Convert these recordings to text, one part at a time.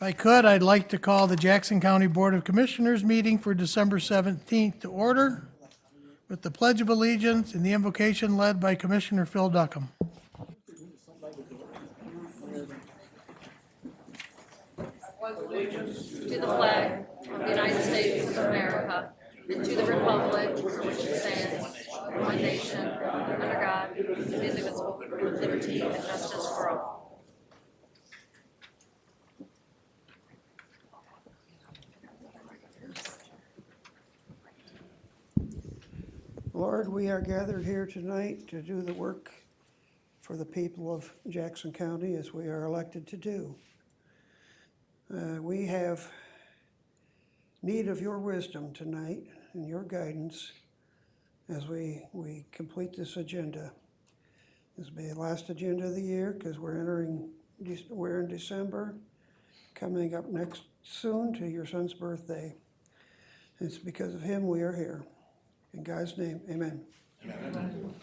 If I could, I'd like to call the Jackson County Board of Commissioners meeting for December 17th to order with the Pledge of Allegiance and the invocation led by Commissioner Phil Duckham. To the flag of the United States of America and to the republic for which it stands, one nation, under God, indivisible, with liberty and justice for all. Lord, we are gathered here tonight to do the work for the people of Jackson County as we are elected to do. We have need of your wisdom tonight and your guidance as we complete this agenda. This will be the last agenda of the year because we're in December, coming up next soon to your son's birthday. It's because of him we are here. In God's name, amen. Amen.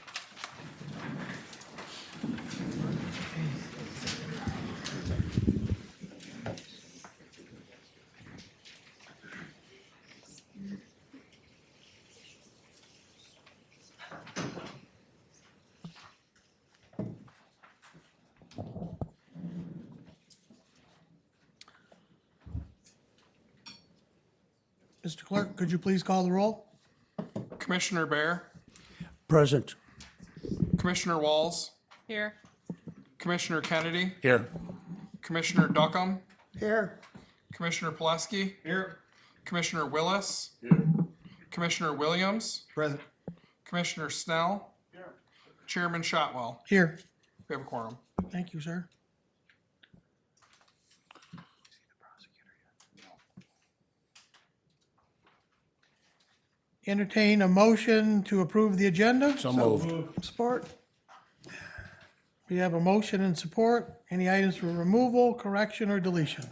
Mr. Clerk, could you please call the roll? Commissioner Bear, Present. Commissioner Walls, Here. Commissioner Kennedy, Here. Commissioner Duckham, Here. Commissioner Pileski, Here. Commissioner Willis, Commissioner Williams, Present. Commissioner Snell, Chairman Shotwell. Here. We have a quorum. Thank you, sir. Entertain a motion to approve the agenda. So moved. Support. We have a motion and support. Any items for removal, correction, or deletion?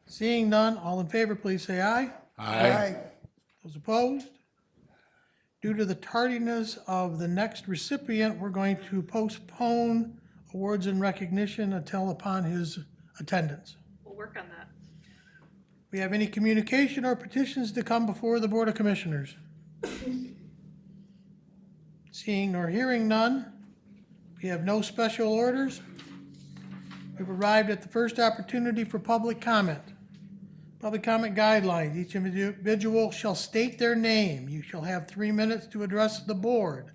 Seeing none, all in favor, please say aye. Aye. Those opposed? Due to the tardiness of the next recipient, we're going to postpone awards and recognition until upon his attendance. We'll work on that. We have any communication or petitions to come before the Board of Commissioners? Seeing nor hearing none, we have no special orders. We've arrived at the first opportunity for public comment. Public comment guidelines. Each individual shall state their name. You shall have 3 minutes to address the board.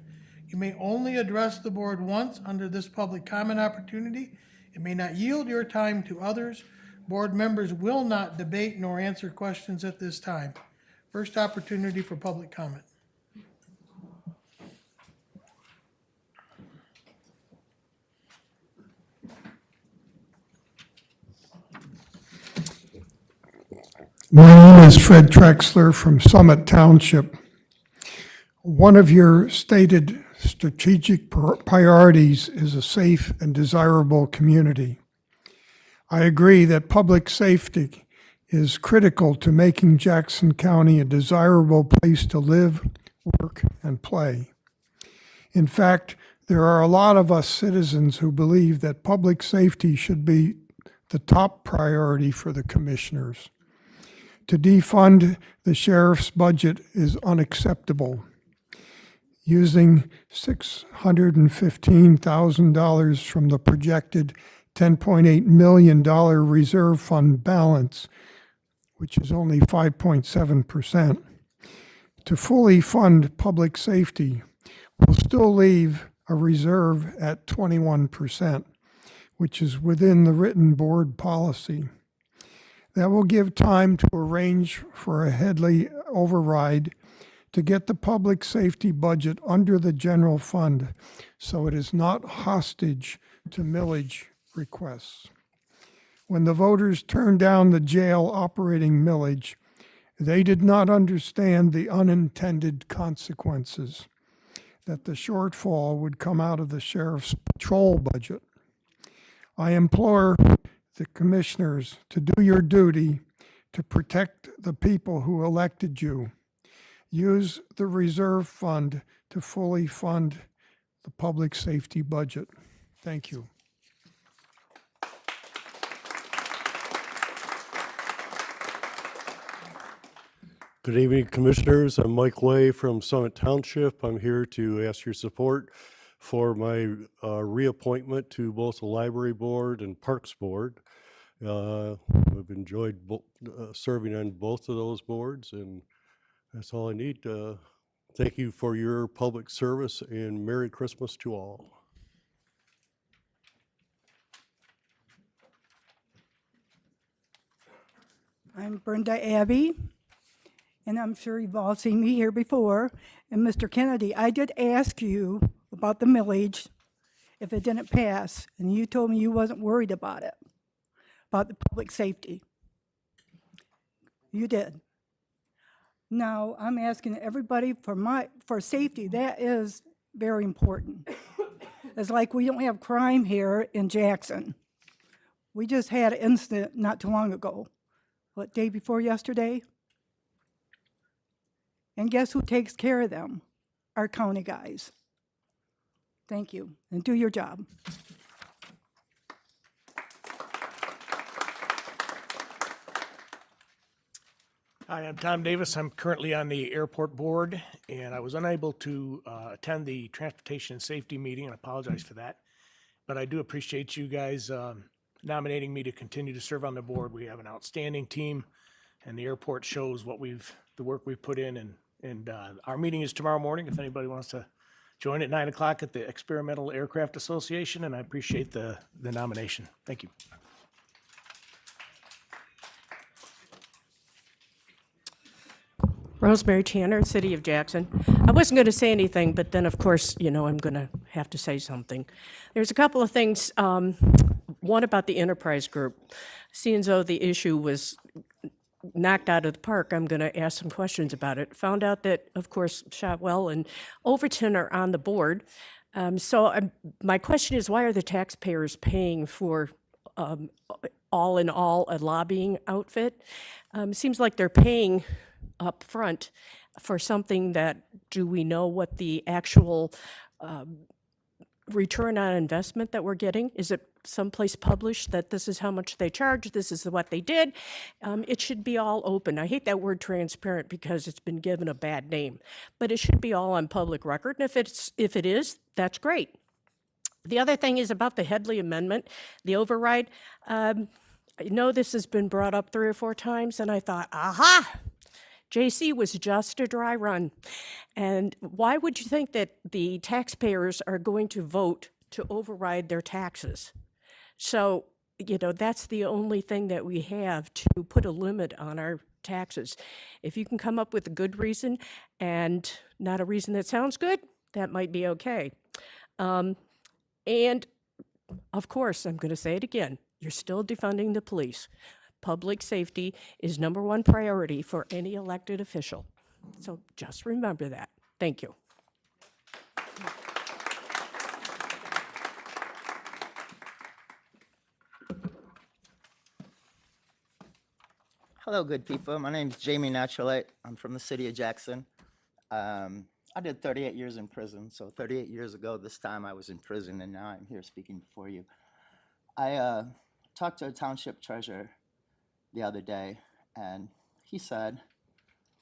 You may only address the board once under this public comment opportunity. It may not yield your time to others. Board members will not debate nor answer questions at this time. First opportunity for public comment. My name is Fred Trexler from Summit Township. One of your stated strategic priorities is a safe and desirable community. I agree that public safety is critical to making Jackson County a desirable place to live, work, and play. In fact, there are a lot of us citizens who believe that public safety should be the top priority for the commissioners. To defund the sheriff's budget is unacceptable. Using $615,000 from the projected $10.8 million reserve fund balance, which is only 5.7%, to fully fund public safety will still leave a reserve at 21%, which is within the written board policy. That will give time to arrange for a Headley override to get the public safety budget under the general fund so it is not hostage to millage requests. When the voters turned down the jail operating millage, they did not understand the unintended consequences, that the shortfall would come out of the sheriff's patrol budget. I implore the commissioners to do your duty to protect the people who elected you. Use the reserve fund to fully fund the public safety budget. Thank you. Good evening, Commissioners. I'm Mike Way from Summit Township. I'm here to ask your support for my reappointment to both the Library Board and Parks Board. I've enjoyed serving on both of those boards, and that's all I need. Thank you for your public service, and Merry Christmas to all. I'm Brenda Abbey, and I'm sure you've all seen me here before. And Mr. Kennedy, I did ask you about the millage, if it didn't pass, and you told me you wasn't worried about it, about the public safety. You did. Now, I'm asking everybody for safety. That is very important. It's like we don't have crime here in Jackson. We just had an incident not too long ago. What, day before yesterday? And guess who takes care of them? Our county guys. Thank you, and do your job. Hi, I'm Tom Davis. I'm currently on the airport board, and I was unable to attend the transportation and safety meeting, and I apologize for that. But I do appreciate you guys nominating me to continue to serve on the board. We have an outstanding team, and the airport shows the work we've put in. And our meeting is tomorrow morning, if anybody wants to join at 9 o'clock at the Experimental Aircraft Association, and I appreciate the nomination. Thank you. Rosemary Tanner, City of Jackson. I wasn't going to say anything, but then, of course, I'm going to have to say something. There's a couple of things. One about the enterprise group. Seeing as though the issue was knocked out of the park, I'm going to ask some questions about it. Found out that, of course, Shotwell and Overton are on the board. My question is, why are the taxpayers paying for all in all a lobbying outfit? Seems like they're paying up front for something that, do we know what the actual return on investment that we're getting? Is it someplace published that this is how much they charge, this is what they did? It should be all open. I hate that word transparent because it's been given a bad name, but it should be all on public record, and if it is, that's great. The other thing is about the Headley Amendment, the override. I know this has been brought up 3 or 4 times, and I thought, aha! JC was just a dry run. And why would you think that the taxpayers are going to vote to override their taxes? So, that's the only thing that we have to put a limit on our taxes. If you can come up with a good reason and not a reason that sounds good, that might be okay. And of course, I'm going to say it again, you're still defunding the police. Public safety is #1 priority for any elected official. So just remember that. Thank you. Hello, good people. My name is Jamie Naturalite. I'm from the city of Jackson. I did 38 years in prison. So 38 years ago, this time I was in prison, and now I'm here speaking before you. I talked to a township treasurer the other day, and he said,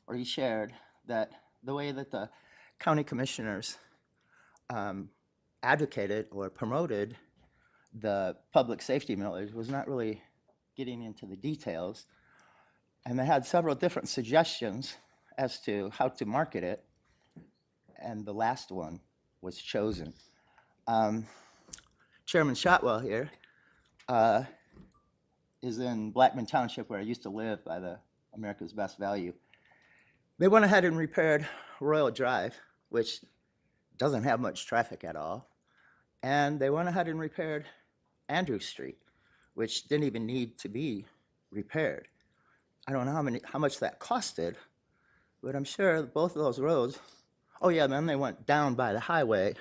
or he shared, that the way that the county commissioners advocated or promoted the public safety millage was not really getting into the details. And they had several different suggestions as to how to market it, and the last one was chosen. Chairman Shotwell here is in Blackman Township, where I used to live, by the America's Best Value. They went ahead and repaired Royal Drive, which doesn't have much traffic at all, and they went ahead and repaired Andrew Street, which didn't even need to be repaired. I don't know how much that costed, but I'm sure both of those roads. Oh yeah, then they went down by the highway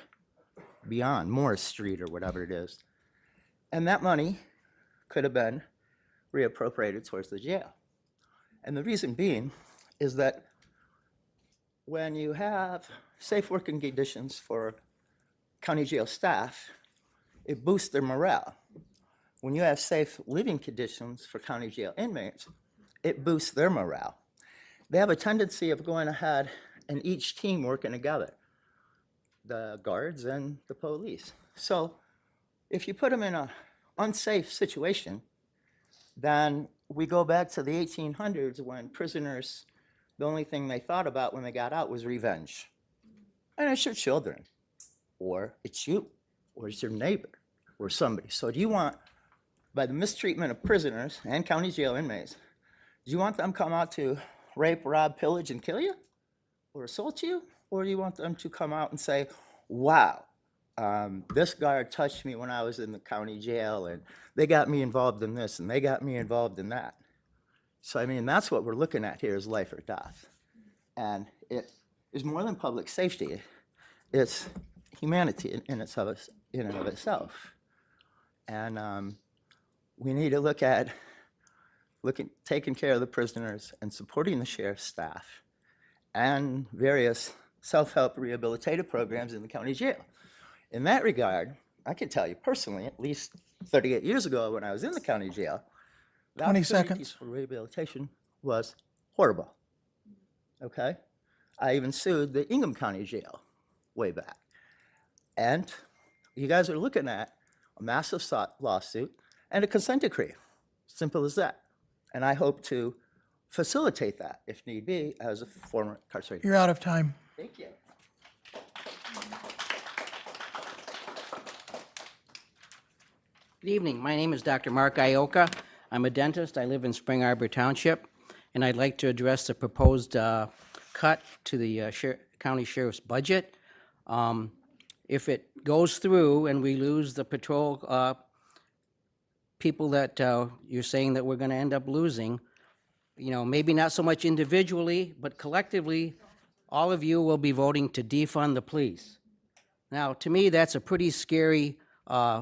beyond Morris Street or whatever it is, and that money could have been reappropriated towards the jail. And the reason being is that when you have safe working conditions for county jail staff, it boosts their morale. When you have safe living conditions for county jail inmates, it boosts their morale. they have a tendency of going ahead and each team working together, the guards and the police. So if you put them in an unsafe situation, then we go back to the 1800s when prisoners, the only thing they thought about when they got out was revenge. And it's your children, or it's you, or it's your neighbor, or somebody. So do you want, by the mistreatment of prisoners and county jail inmates, do you want them to come out to rape, rob, pillage, and kill you? Or assault you? Or do you want them to come out and say, wow, this guard touched me when I was in the county jail, and they got me involved in this, and they got me involved in that. So, I mean, that's what we're looking at here is life or death. And it is more than public safety. It's humanity in and of itself. And we need to look at taking care of the prisoners and supporting the sheriff's staff and various self-help rehabilitative programs in the county jail. In that regard, I can tell you personally, at least 38 years ago when I was in the county jail, the 20 opportunities seconds. for rehabilitation was horrible. Okay? I even sued the Ingham County Jail way back. And you guys are looking at a massive lawsuit and a consent decree. Simple as that. And I hope to facilitate that if need be as a former incarcerated. You're out of time. Thank you. Good evening. My name is Dr. Mark Ioka. I'm a dentist. I live in Spring Arbor Township, and I'd like to address the proposed cut to the county sheriff's budget. If it goes through and we lose the patrol people that you're saying that we're going to end up losing, you know, maybe not so much individually, but collectively, all of you will be voting to defund the police. Now, to me, that's a pretty scary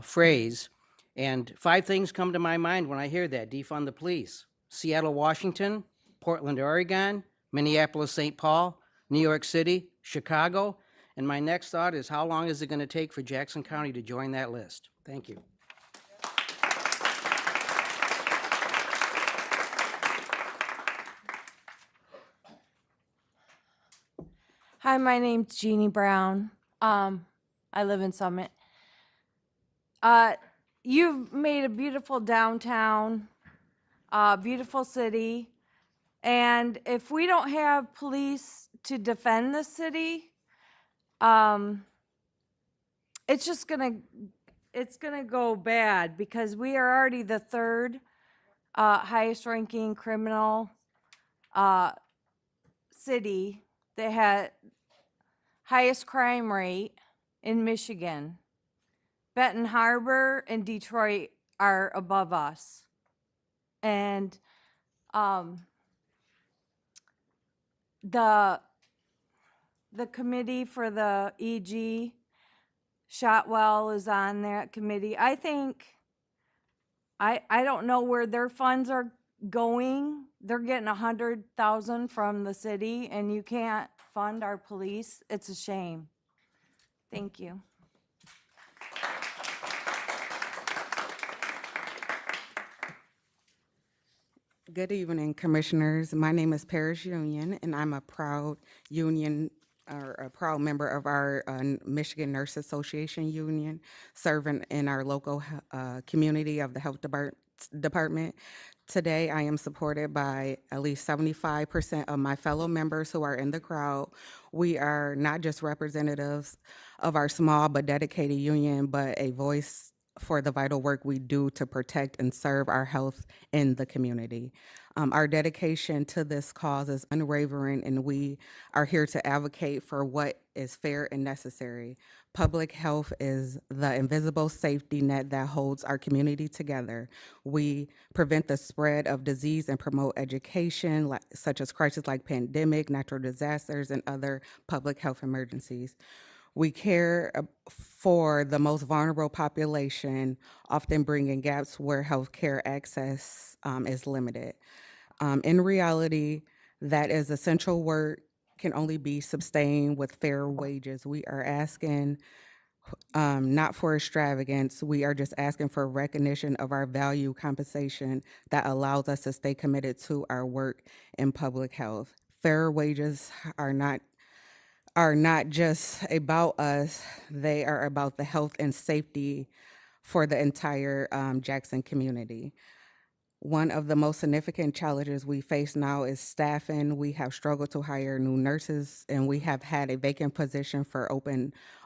phrase. And 5 things come to my mind when I hear that: defund the police. Seattle, Washington, Portland, Oregon, Minneapolis, St. Paul, New York City, Chicago. And my next thought is, how long is it going to take for Jackson County to join that list? Thank you. Hi, my name's Jeannie Brown. I live in Summit. You've made a beautiful downtown, beautiful city. And if we don't have police to defend the city, it's gonna go bad, because we are already the 3rd highest ranking criminal city that had highest crime rate in Michigan. Benton Harbor and Detroit are above us. And the committee for the EG, Shotwell is on that committee. I think, I don't know where their funds are going. They're getting $100,000 from the city, and you can't fund our police. It's a shame. Thank you. Good evening, Commissioners. My name is Paris Union, and I'm a proud union, or a proud member of our Michigan Nurse Association union, serving in our local community of the health department. Today, I am supported by at least 75% of my fellow members who are in the crowd. We are not just representatives of our small but dedicated union, but a voice for the vital work we do to protect and serve our health in the community. Our dedication to this cause is unwavering, and we are here to advocate for what is fair and necessary. Public health is the invisible safety net that holds our community together. We prevent the spread of disease and promote education, such as crises like pandemic, natural disasters, and other public health emergencies. We care for the most vulnerable population, often bringing gaps where healthcare access is limited. In reality, that is essential work can only be sustained with fair wages. We are asking not for extravagance. We are just asking for recognition of our value compensation that allows us to stay committed to our work in public health. fair wages are not just about us, they are about the health and safety for the entire Jackson community. One of the most significant challenges we face now is staffing. We have struggled to hire new nurses, and we have had a vacant position for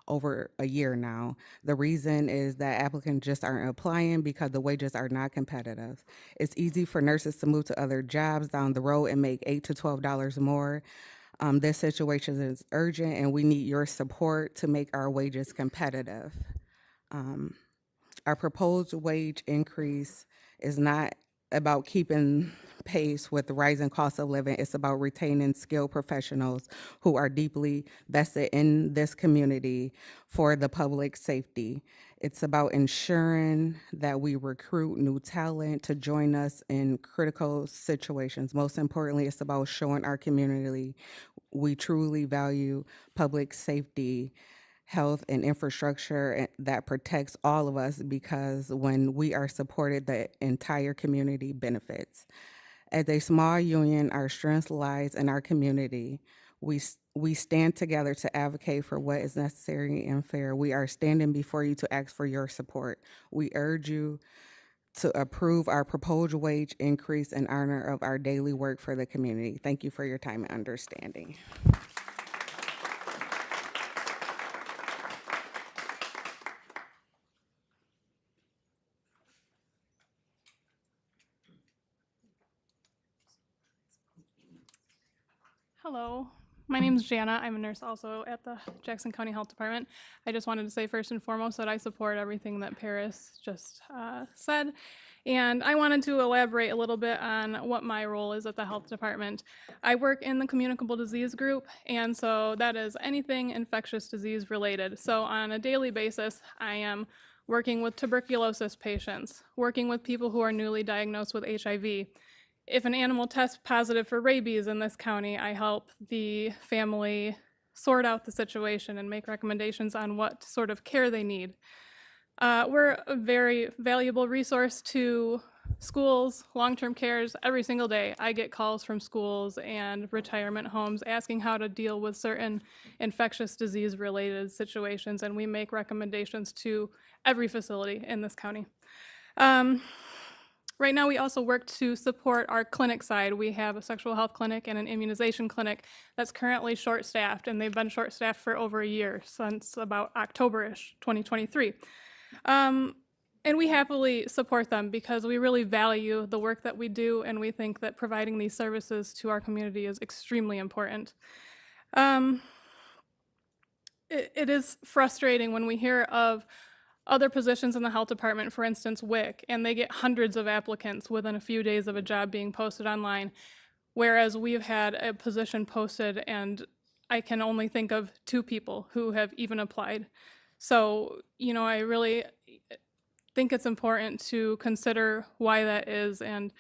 over a year now. The reason is that applicants just aren't applying because the wages are not competitive. It's easy for nurses to move to other jobs down the road and make $8 to $12 more. This situation is urgent, and we need your support to make our wages competitive. Our proposed wage increase is not about keeping pace with the rising cost of living. It's about retaining skilled professionals who are deeply vested in this community for the public safety. It's about ensuring that we recruit new talent to join us in critical situations. Most importantly, it's about showing our community we truly value public safety, health, and infrastructure that protects all of us, because when we are supported, the entire community benefits. As a small union, our strength lies in our community. We stand together to advocate for what is necessary and fair. We are standing before you to ask for your support. We urge you to approve our proposed wage increase in honor of our daily work for the community. Thank you for your time and understanding. Hello, my name is Jana. I'm a nurse also at the Jackson County Health Department. I just wanted to say first and foremost that I support everything that Paris just said. And I wanted to elaborate a little bit on what my role is at the health department. I work in the communicable disease group, and so that is anything infectious disease related. So on a daily basis, I am working with tuberculosis patients, working with people who are newly diagnosed with HIV. If an animal tests positive for rabies in this county, I help the family sort out the situation and make recommendations on what sort of care they need. We're a very valuable resource to schools, long-term cares. Every single day, I get calls from schools and retirement homes asking how to deal with certain infectious disease-related situations, and we make recommendations to every facility in this county. Right now, we also work to support our clinic side. We have a sexual health clinic and an immunization clinic that's currently short-staffed, and they've been short-staffed for over a year, since about October-ish, 2023. And we happily support them because we really value the work that we do, and we think that providing these services to our community is extremely important. It is frustrating when we hear of other positions in the health department, for instance, WIC, and they get hundreds of applicants within a few days of a job being posted online, whereas we've had a position posted and I can only think of 2 people who have even applied. So, you know, I really think it's important to consider why that is, and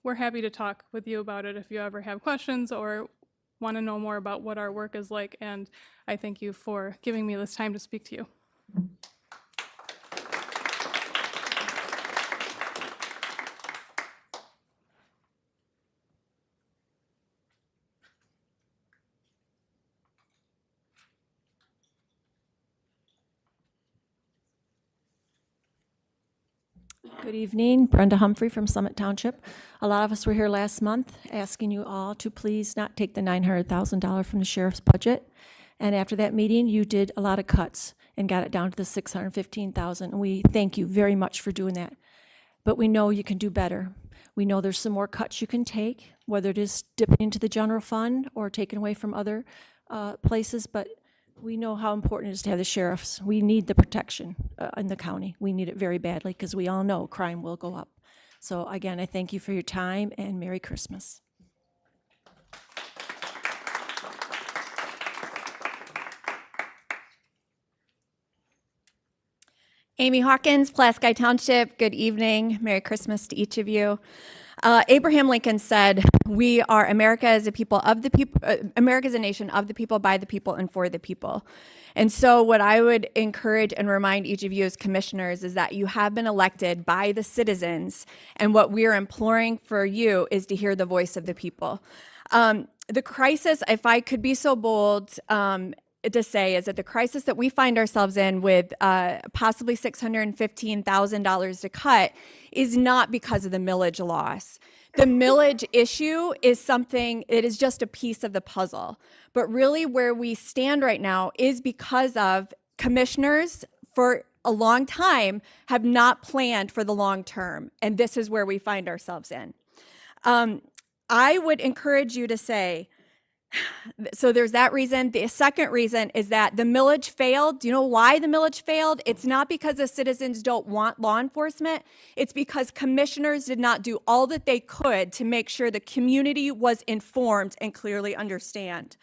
we're happy to talk with you about it if you ever have questions or want to know more about what our work is like, and I thank you for giving me this time to speak to you. Good evening, Brenda Humphrey from Summit Township. A lot of us were here last month asking you all to please not take the $900,000 from the sheriff's budget. And after that meeting, you did a lot of cuts and got it down to the $615,000. And we thank you very much for doing that. But we know you can do better. We know there's some more cuts you can take, whether it is dipping into the general fund or taking away from other places. But we know how important it is to have the sheriffs. We need the protection in the county. We need it very badly because we all know crime will go up. So again, I thank you for your time and Merry Christmas. Amy Hawkins, Pulaski Township. Good evening. Merry Christmas to each of you. Abraham Lincoln said, "We are America as a people of the people. America is a nation of the people, by the people, and for the people." And so, what I would encourage and remind each of you as commissioners is that you have been elected by the citizens, and what we are imploring for you is to hear the voice of the people. The crisis, if I could be so bold to say, is that the crisis that we find ourselves in with possibly $615,000 to cut is not because of the millage loss. The millage issue is something, it is just a piece of the puzzle. But really where we stand right now is because of commissioners for a long time have not planned for the long term. And this is where we find ourselves in. I would encourage you to say, so there's that reason. The second reason is that the millage failed. Do you know why the millage failed? It's not because the citizens don't want law enforcement. It's because commissioners did not do all that they could to make sure the community was informed and clearly understand.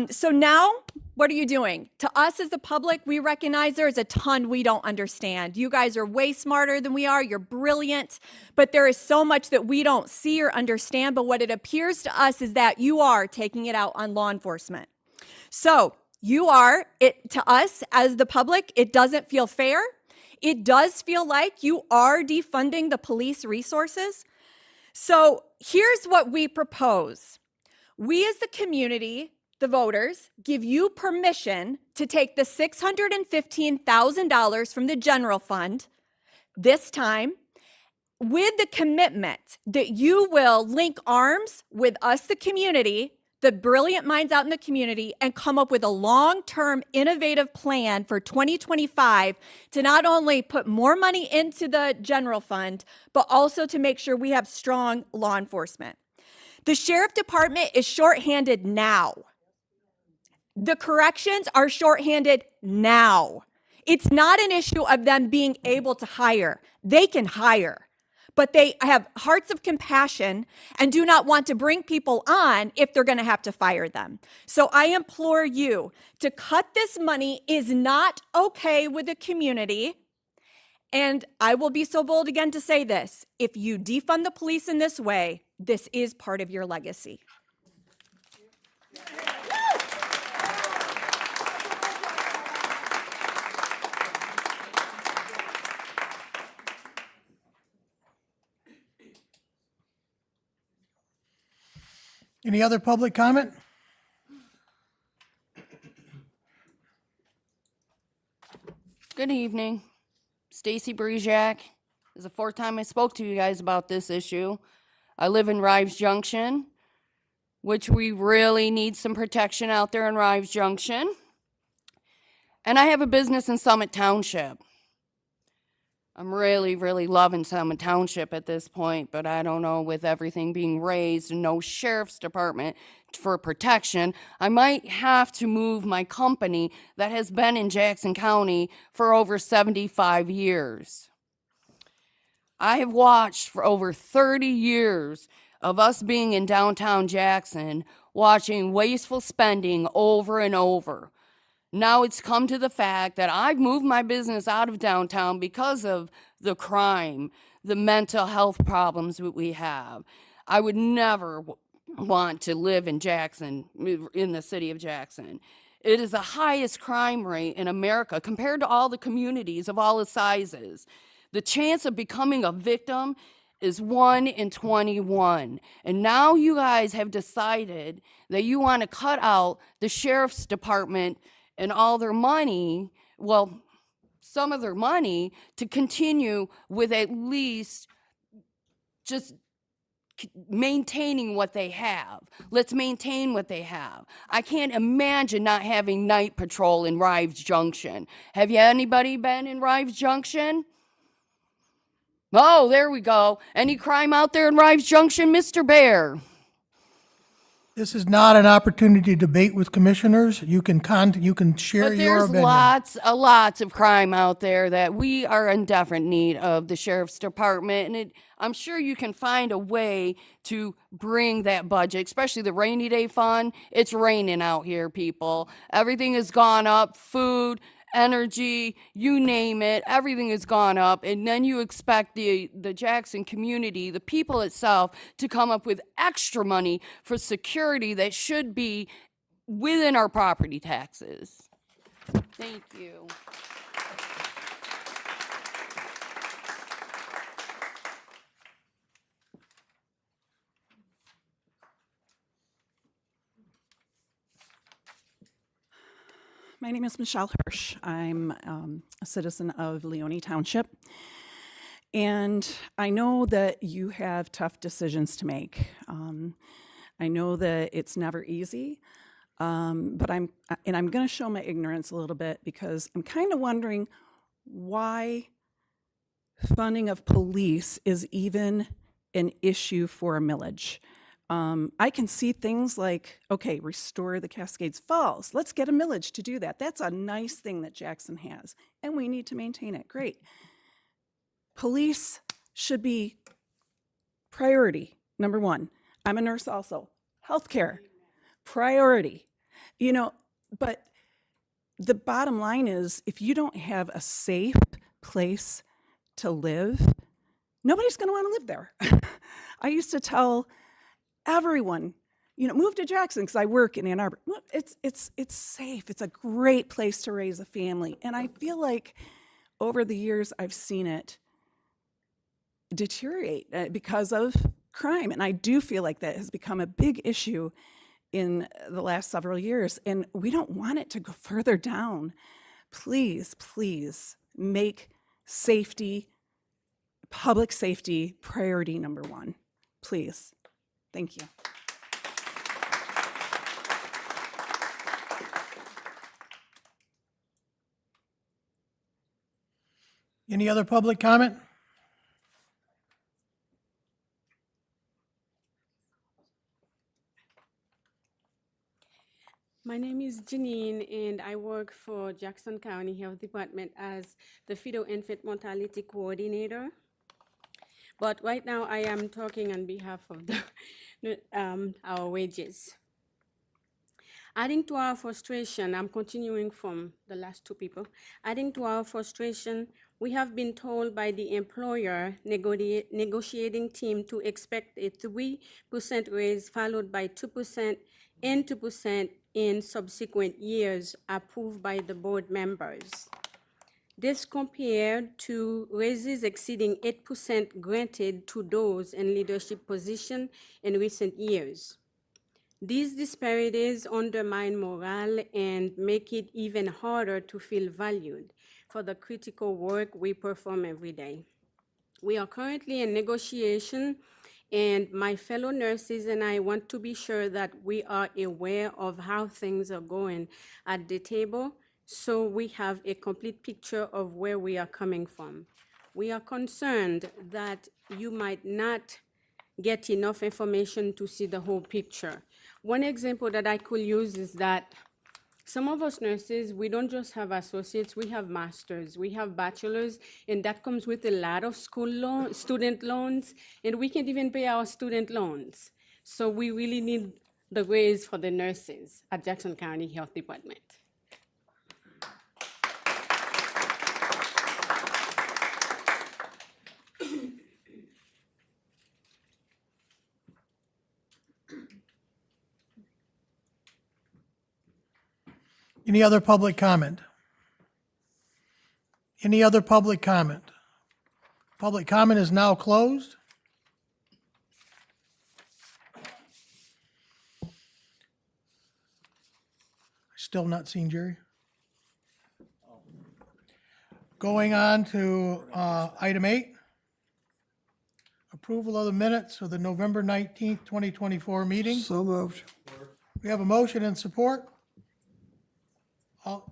So now, what are you doing? To us as the public, we recognize there is a ton we don't understand. You guys are way smarter than we are. You're brilliant, but there is so much that we don't see or understand. But what it appears to us is that you are taking it out on law enforcement. So you are, to us as the public, it doesn't feel fair. It does feel like you are defunding the police resources. So here's what we propose. We as the community, the voters, give you permission to take the $615,000 from the general fund this time with the commitment that you will link arms with us, the community, the brilliant minds out in the community, and come up with a long-term innovative plan for 2025 to not only put more money into the general fund, but also to make sure we have strong law enforcement. The sheriff department is shorthanded now. The corrections are shorthanded now. It's not an issue of them being able to hire. They can hire, but they have hearts of compassion and do not want to bring people on if they're going to have to fire them. So I implore you to cut this money is not okay with the community. And I will be so bold again to say this. If you defund the police in this way, this is part of your legacy. Any other public comment? Good evening. Stacy Brejak. This is the fourth time I spoke to you guys about this issue. I live in Rives Junction, which we really need some protection out there in Rives Junction. And I have a business in Summit Township. I'm really, really loving Summit Township at this point, but I don't know, with everything being raised and no sheriff's department for protection, I might have to move my company that has been in Jackson County for over 75 years. I have watched for over 30 years of us being in downtown Jackson, watching wasteful spending over and over. Now it's come to the fact that I've moved my business out of downtown because of the crime, the mental health problems that we have. I would never want to live in Jackson, in the city of Jackson. It is the highest crime rate in America compared to all the communities of all the sizes. The chance of becoming a victim is 1 in 21. And now you guys have decided that you want to cut out the sheriff's department and all their money, well, some of their money, to continue with at least just maintaining what they have. Let's maintain what they have. I can't imagine not having night patrol in Rives Junction. Have you anybody been in Rives Junction? Oh, there we go. Any crime out there in Rives Junction, Mr. Bear? This is not an opportunity to debate with commissioners. You can share But your there's opinion. lots of crime out there that we are in desperate need of the sheriff's department. And I'm sure you can find a way to bring that budget, especially the rainy day fund. It's raining out here, people. Everything has gone up, food, energy, you name it, everything has gone up. And then you expect the Jackson community, the people itself, to come up with extra money for security that should be within our property taxes. Thank you. My name is Michelle Hirsch. I'm a citizen of Leone Township. And I know that you have tough decisions to make. I know that it's never easy, but I'm going to show my ignorance a little bit because I'm kind of wondering why funding of police is even an issue for a millage. I can see things like, okay, restore the Cascades Falls. Let's get a millage to do that. That's a nice thing that Jackson has, and we need to maintain it. Great. Police should be priority, number one. I'm a nurse also. Healthcare, priority. You know, but the bottom line is if you don't have a safe place to live, nobody's going to want to live there. I used to tell everyone, you know, move to Jackson because I work in Ann Arbor. Well, it's safe. It's a great place to raise a family. And I feel like over the years I've seen it deteriorate because of crime. And I do feel like that has become a big issue in the last several years. And we don't want it to go further down. Please, please make safety, public safety, priority number one. Please. Thank you. Any other public comment? My name is Janine, and I work for Jackson County Health Department as the Fetal Infant Mortality Coordinator. But right now, I am talking on behalf of our wages. Adding to our frustration, I'm continuing from the last two people. Adding to our frustration, we have been told by the employer negotiating team to expect a 3% raise followed by 2% and 2% in subsequent years approved by the board members. This compared to raises exceeding 8% granted to those in leadership position in recent years. These disparities undermine morale and make it even harder to feel valued for the critical work we perform every day. We are currently in negotiation, and my fellow nurses and I want to be sure that we are aware of how things are going at the table so we have a complete picture of where we are coming from. We are concerned that you might not get enough information to see the whole picture. One example that I could use is that some of us nurses, we don't just have associates, we have masters, we have bachelors, and that comes with a lot of student loans, and we can't even pay our student loans. So we really need the raise for the nurses at Jackson County Health Department. Any other public comment? Any other public comment? Public comment is now closed. Still not seen Jerry. Going on to item 8. Approval of the minutes of the November 19th, 2024 meeting. So moved. We have a motion and support.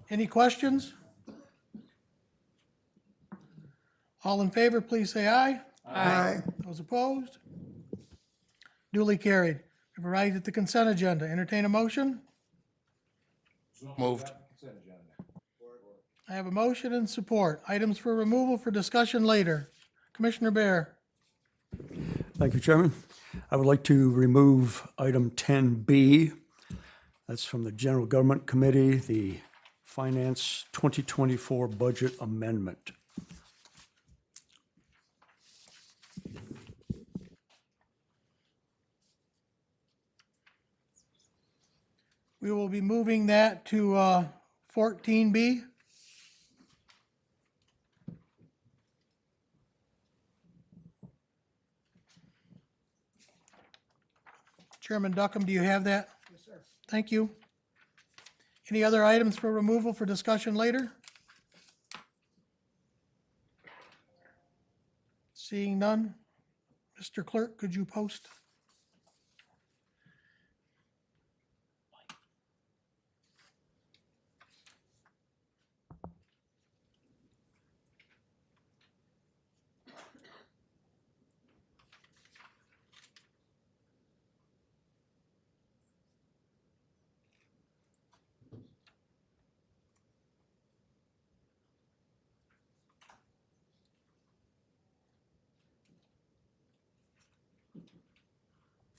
Any questions? All in favor, please say aye. Aye. Those opposed? Duly carried. We've arrived at the consent agenda. Entertain a motion? Moved. I have a motion and support. Items for removal for discussion later. Commissioner Bear. Thank you, Chairman. I would like to remove item 10B. That's from the General Government Committee, the Finance 2024 Budget Amendment. We will be moving that to 14B. Chairman Duckham, do you have that? Yes, sir. Thank you. Any other items for removal for discussion later? Seeing none. Mr. Clerk, could you post?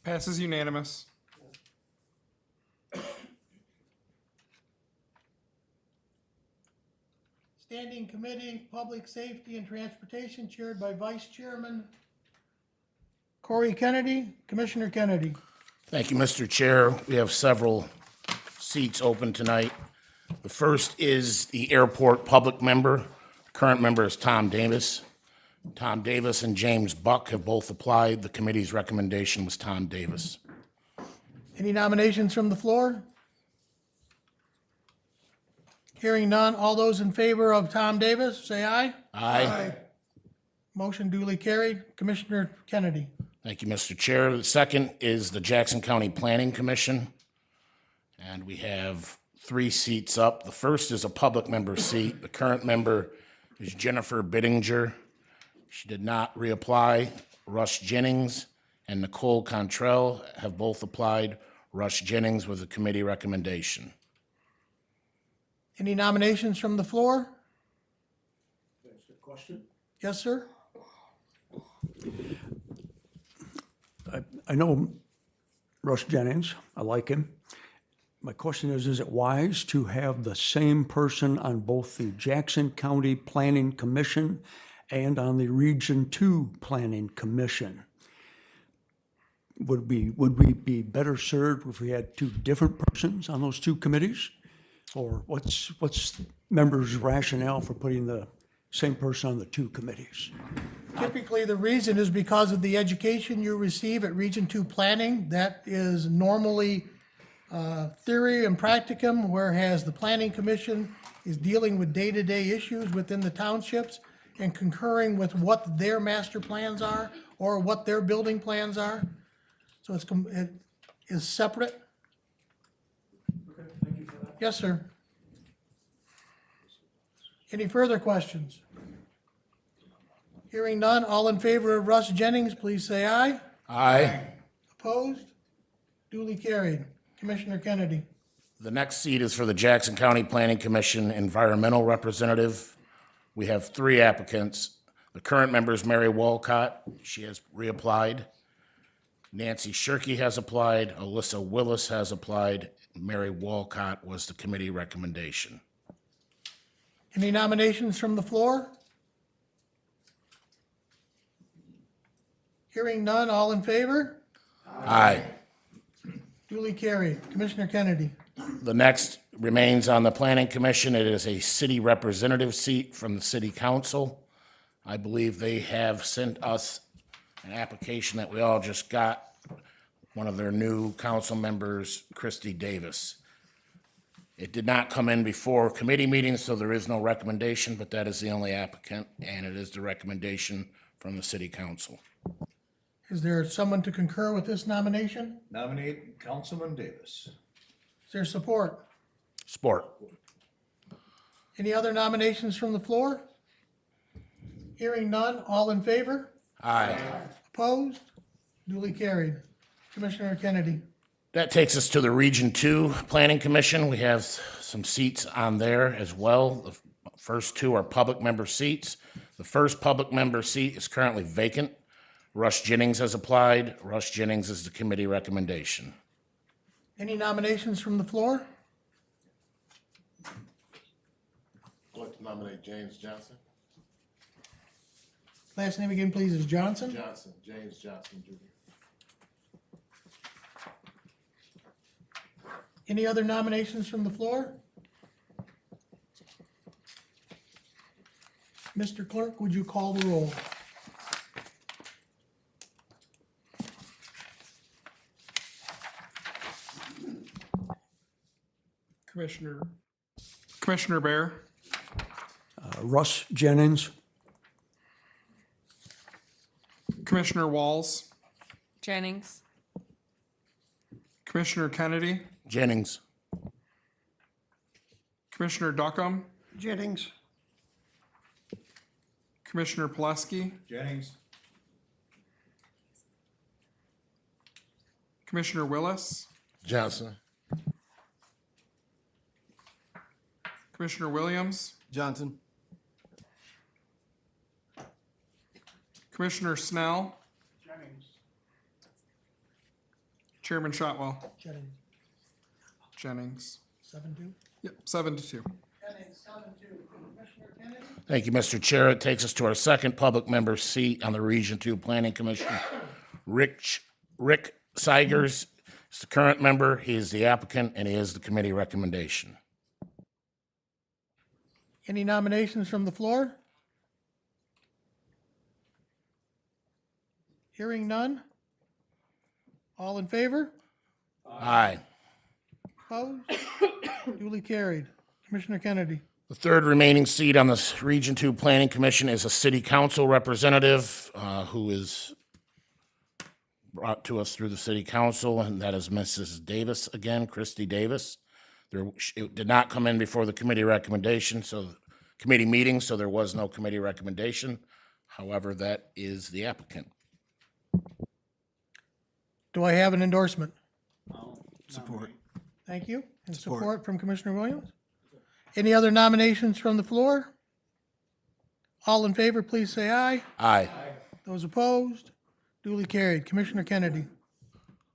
Passes unanimous. Standing Committee, Public Safety and Transportation, chaired by Vice Chairman Corey Kennedy. Commissioner Kennedy. Thank you, Mr. Chair. We have several seats open tonight. The first is the airport public member. Current member is Tom Davis. Tom Davis and James Buck have both applied. The committee's recommendation was Tom Davis. Any nominations from the floor? Hearing none, all those in favor of Tom Davis, say aye. Aye. Motion duly carried. Commissioner Kennedy. Thank you, Mr. Chair. The second is the Jackson County Planning Commission. And we have 3 seats up. The first is a public member seat. The current member is Jennifer Bittinger. She did not reapply. Rush Jennings and Nicole Contrell have both applied. Rush Jennings was a committee recommendation. Any nominations from the floor? Question? Yes, sir. I know Russ Jennings. I like him. My question is it wise to have the same person on both the Jackson County Planning Commission and on the Region 2 Planning Commission? Would we be better served if we had 2 different persons on those 2 committees? Or what's members' rationale for putting the same person on the 2 committees? Typically, the reason is because of the education you receive at Region 2 Planning. That is normally theory and practicum, whereas the Planning Commission is dealing with day-to-day issues within the townships and concurring with what their master plans are or what their building plans are. So it is separate. Yes, sir. Any further questions? Hearing none, all in favor of Russ Jennings, please say aye. Aye. Opposed? Duly carried. Commissioner Kennedy. The next seat is for the Jackson County Planning Commission Environmental Representative. We have 3 applicants. The current member is Mary Walcott. She has reapplied. Nancy Shirkey has applied. Alyssa Willis has applied. Mary Walcott was the committee recommendation. Any nominations from the floor? Hearing none, all in favor? Aye. Duly carried. Commissioner Kennedy. The next remains on the Planning Commission. It is a city representative seat from the city council. I believe they have sent us an application that we all just got, one of their new council members, Christy Davis. It did not come in before committee meetings, so there is no recommendation, but that is the only applicant, and it is the recommendation from the city council. Is there someone to concur with this nomination? Nominate Councilman Davis. Is there support? Support. Any other nominations from the floor? Hearing none, all in favor? Aye. Opposed? Duly carried. Commissioner Kennedy. That takes us to the Region 2 Planning Commission. We have some seats on there as well. The first 2 are public member seats. The first public member seat is currently vacant. Rush Jennings has applied. Rush Jennings is the committee recommendation. Any nominations from the floor? I'd like to nominate James Johnson. Last name again, please, is Johnson. Johnson, James Johnson Jr. Any other nominations from the floor? Mr. Clerk, would you call the roll? Commissioner Bear, Russ Jennings, Commissioner Walls, Jennings. Commissioner Kennedy, Jennings. Commissioner Duckham, Jennings. Commissioner Plesky, Jennings. Commissioner Willis, Johnson. Commissioner Williams, Johnson, Commissioner Snell, Chairman Shotwell, Jennings, Jennings. 7-2. Yep, 7-2. Commissioner Kennedy? Thank you, Mr. Chair. It takes us to our second public member seat on the Region 2 Planning Commission. Rick Seigers is the current member. He is the applicant, and he is the committee recommendation. Any nominations from the floor? Hearing none? All in favor? Aye. Opposed? Duly carried. Commissioner Kennedy. The third remaining seat on this Region 2 Planning Commission is a city council representative who is brought to us through the city council, and that is Mrs. Davis again, Christy Davis. It did not come in before the committee recommendation, committee meeting, so there was no committee recommendation. However, that is the applicant. Do I have an endorsement? Support. Thank you. And support from Commissioner Williams. Any other nominations from the floor? All in favor, please say aye. Aye. Those opposed? Duly carried. Commissioner Kennedy.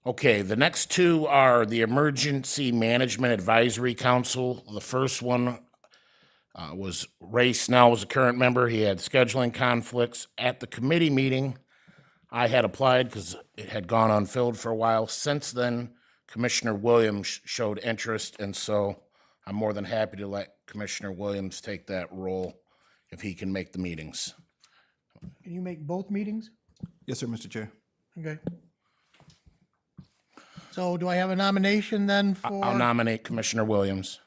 Okay, the next two are the Emergency Management Advisory Council. The first one was Ray Snell was a current member. He had scheduling conflicts. At the committee meeting, I had applied because it had gone unfilled for a while. Since then, Commissioner Williams showed interest, and so I'm more than happy to let Commissioner Williams take that role if he can make the meetings. Can you make both meetings? Yes, sir, Mr. Chair. Okay. So do I have a nomination then for? I'll nominate Commissioner Williams.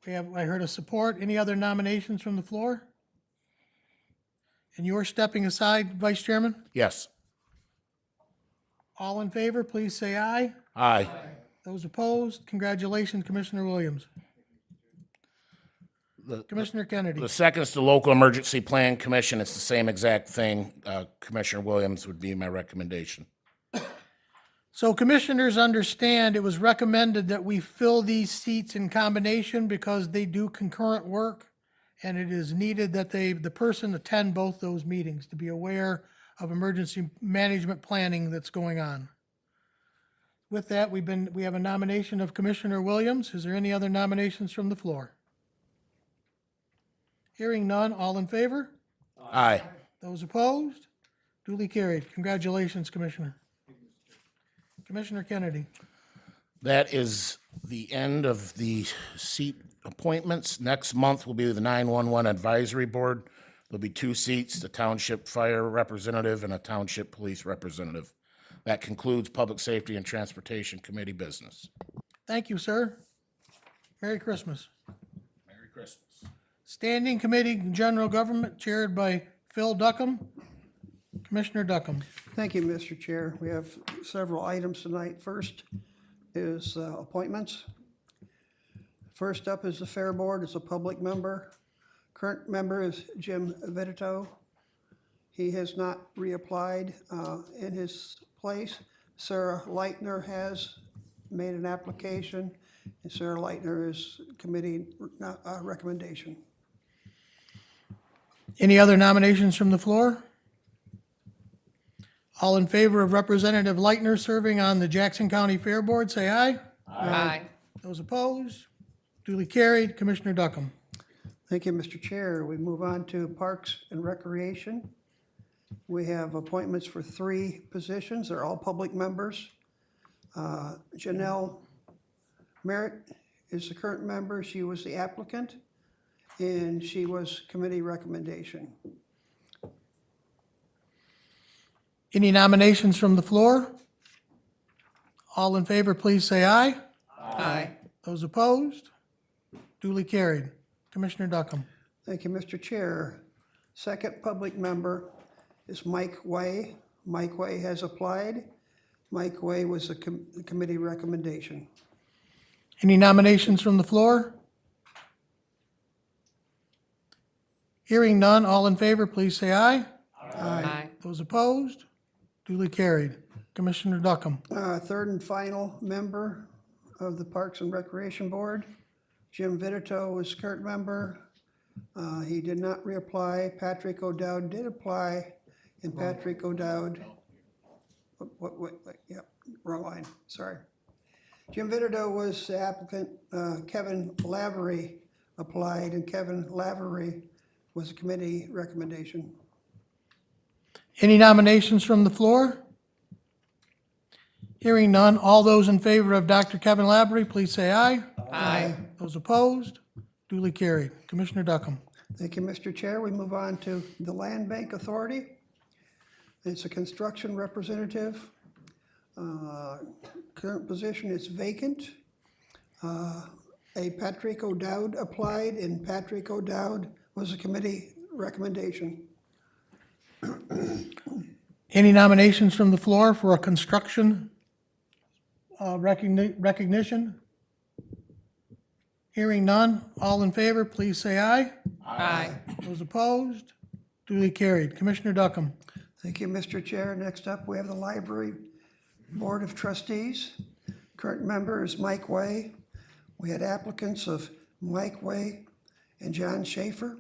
I heard a support. Any other nominations from the floor? And you're stepping aside, Vice Chairman? Yes. All in favor, please say aye. Aye. Those opposed, congratulations, Commissioner Williams. Commissioner Kennedy. The second is the Local Emergency Plan Commission. It's the same exact thing. Commissioner Williams would be my recommendation. So commissioners understand it was recommended that we fill these seats in combination because they do concurrent work, and it is needed that the person attend both those meetings to be aware of emergency management planning that's going on. With that, we have a nomination of Commissioner Williams. Is there any other nominations from the floor? Hearing none, all in favor? Aye. Those opposed? Duly carried. Congratulations, Commissioner. Commissioner Kennedy. That is the end of the seat appointments. Next month will be the 911 Advisory Board. There'll be 2 seats, the Township Fire Representative and a Township Police Representative. That concludes Public Safety and Transportation Committee business. Thank you, sir. Merry Christmas. Merry Christmas. Standing Committee General Government chaired by Phil Duckham. Commissioner Duckham. Thank you, Mr. Chair. We have several items tonight. First is appointments. First up is the Fair Board. It's a public member. Current member is Jim Vitito. He has not reapplied in his place. Sarah Leitner has made an application, and Sarah Leitner is committee recommendation. Any other nominations from the floor? All in favor of Representative Leitner serving on the Jackson County Fair Board, say aye. Aye. Those opposed? Duly carried. Commissioner Duckham. Thank you, Mr. Chair. We move on to Parks and Recreation. We have appointments for 3 positions. They're all public members. Janelle Merritt is the current member. She was the applicant, and she was committee recommendation. Any nominations from the floor? All in favor, please say aye. Aye. Those opposed? Duly carried. Commissioner Duckham. Thank you, Mr. Chair. Second public member is Mike Way. Mike Way has applied. Mike Way was the committee recommendation. Any nominations from the floor? Hearing none, all in favor, please say aye. Aye. Those opposed? Duly carried. Commissioner Duckham. Third and final member of the Parks and Recreation Board, Jim Vitito was current member. He did not reapply. Patrick O'Dowd did apply, and Patrick O'Dowd, yep, wrong line, sorry. Jim Vitito was the applicant. Kevin Lavery applied, and Kevin Lavery was a committee recommendation. Any nominations from the floor? Hearing none, all those in favor of Dr. Kevin Lavery, please say aye. Aye. Those opposed? Duly carried. Commissioner Duckham. Thank you, Mr. Chair. We move on to the Land Bank Authority. It's a construction representative. Current position is vacant. A Patrick O'Dowd applied, and Patrick O'Dowd was a committee recommendation. Any nominations from the floor for a construction recognition? Hearing none, all in favor, please say aye. Aye. Those opposed? Duly carried. Commissioner Duckham. Thank you, Mr. Chair. Next up, we have the Library Board of Trustees. Current member is Mike Way. We had applicants of Mike Way and John Schaefer.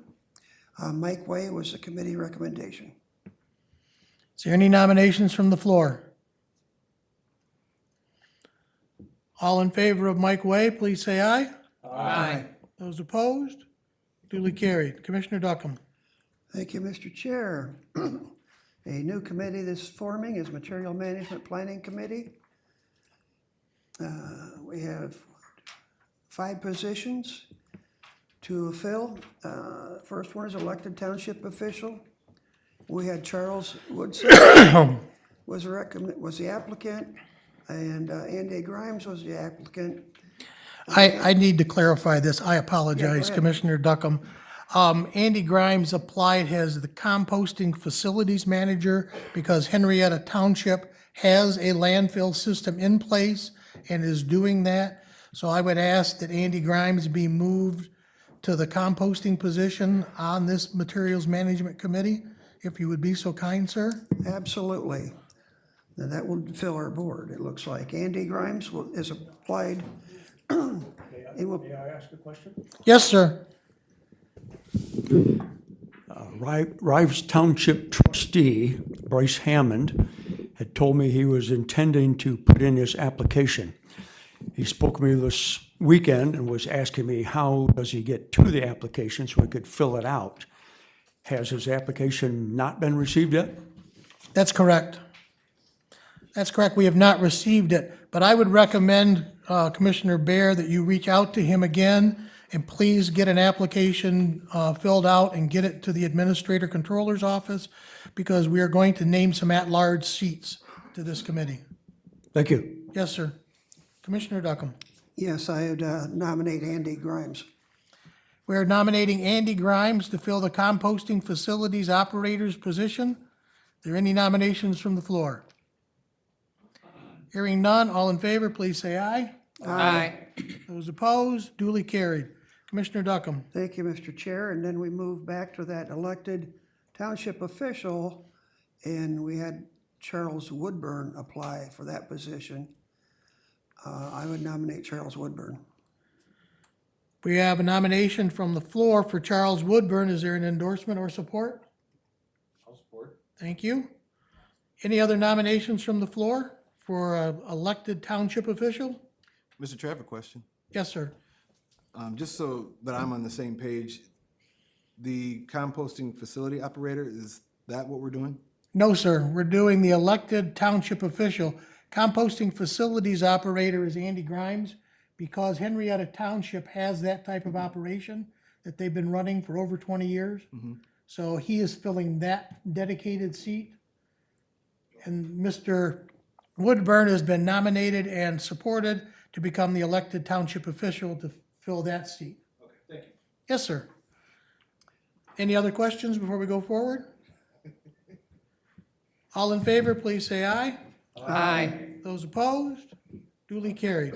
Mike Way was a committee recommendation. Is there any nominations from the floor? All in favor of Mike Way, please say aye. Aye. Those opposed? Duly carried. Commissioner Duckham. Thank you, Mr. Chair. A new committee that's forming is Material Management Planning Committee. We have 5 positions to fill. First one is elected township official. We had Charles Woodson was the applicant, and Andy Grimes was the applicant. I need to clarify this. I Yeah, apologize, go ahead. Commissioner Duckham. Andy Grimes applied as the composting facilities manager because Henrietta Township has a landfill system in place and is doing that. So I would ask that Andy Grimes be moved to the composting position on this Materials Management Committee, if you would be so kind, sir. Absolutely. Now that will fill our board, it looks like. Andy Grimes is applied. May I ask a question? Yes, sir. Rives Township trustee Bryce Hammond had told me he was intending to put in his application. He spoke to me this weekend and was asking me how does he get to the application so he could fill it out. Has his application not been received yet? That's correct. That's correct. We have not received it, but I would recommend, Commissioner Bear, that you reach out to him again and please get an application filled out and get it to the Administrator Controller's office because we are going to name some at-large seats to this committee. Thank you. Yes, sir. Commissioner Duckham. Yes, I would nominate Andy Grimes. We are nominating Andy Grimes to fill the composting facilities operator's position. Are there any nominations from the floor? Hearing none, all in favor, please say aye. Aye. Those opposed, duly carried. Commissioner Duckham. Thank you, Mr. Chair. And then we move back to that elected township official, and we had Charles Woodburn apply for that position. I would nominate Charles Woodburn. We have a nomination from the floor for Charles Woodburn. Is there an endorsement or support? I'll support. Thank you. Any other nominations from the floor for an elected township official? Mr. Chair, I have a question. Yes, sir. Just so that I'm on the same page, the composting facility operator, is that what we're doing? No, sir. We're doing the elected township official. Composting facilities operator is Andy Grimes because Henrietta Township has that type of operation that they've been running for over 20 years. So he is filling that dedicated seat. And Mr. Woodburn has been nominated and supported to become the elected township official to fill that seat. Okay, thank you. Yes, sir. Any other questions before we go forward? All in favor, please say aye. Aye. Those opposed? Duly carried.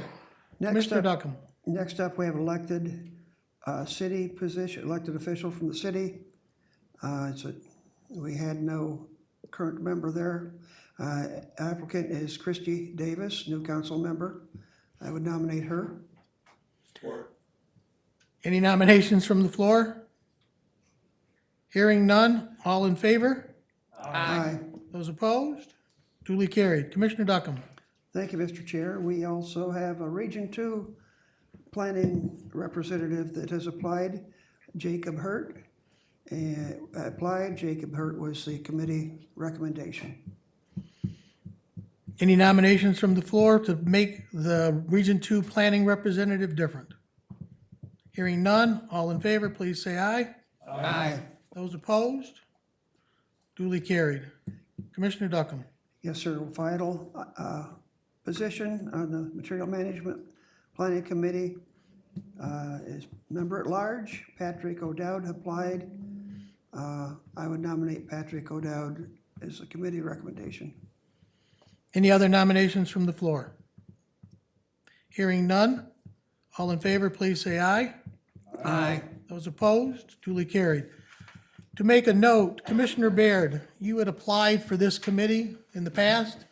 Next Commissioner up, Duckham. next up, we have elected city position, elected official from the city. We had no current member there. Applicant is Christy Davis, new council member. I would nominate her. Any nominations from the floor? Hearing none, all in favor? Aye. Those opposed? Duly carried. Commissioner Duckham. Thank you, Mr. Chair. We also have a Region 2 planning representative that has applied, Jacob Hurt. Jacob Hurt was the committee recommendation. Any nominations from the floor to make the Region 2 planning representative different? Hearing none, all in favor, please say aye. Aye. Those opposed? Duly carried. Commissioner Duckham. Yes, sir. Vital position on the Material Management Planning Committee is member at large. Patrick O'Dowd applied. I would nominate Patrick O'Dowd as a committee recommendation. Any other nominations from the floor? Hearing none, all in favor, please say aye. Aye. Those opposed? Duly carried. To make a note, Commissioner Baird, you had applied for this committee in the past.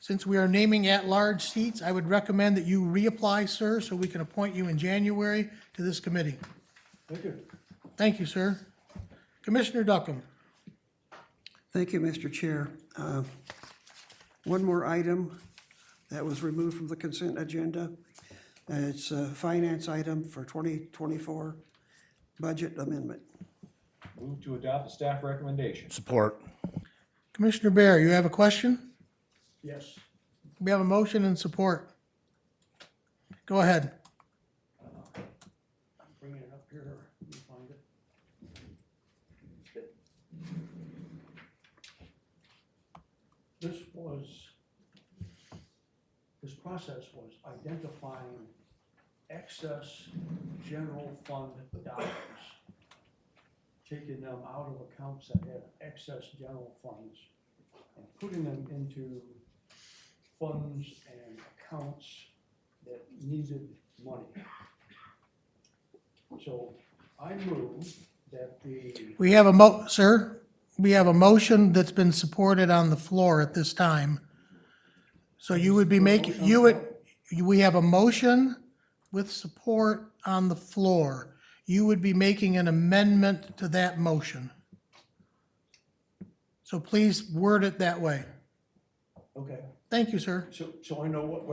Since we are naming at-large seats, I would recommend that you reapply, sir, so we can appoint you in January to this committee. Thank you. Thank you, sir. Commissioner Duckham. Thank you, Mr. Chair. One more item that was removed from the consent agenda. It's a finance item for 2024 budget amendment. Move to adopt the staff recommendation. Support. Commissioner Bear, you have a question? Yes. We have a motion and support. Go ahead. I'm bringing it up here. Let me find it. This process was identifying excess general fund dollars, taking them out of accounts that had excess general funds and putting them into funds and accounts that needed money. So I move that We have sir, we have a motion that's been supported on the floor at this time. So you would be making, we have a motion with support on the floor. You would be making an amendment to that motion. So please word it that way. Okay. Thank you, sir. So I know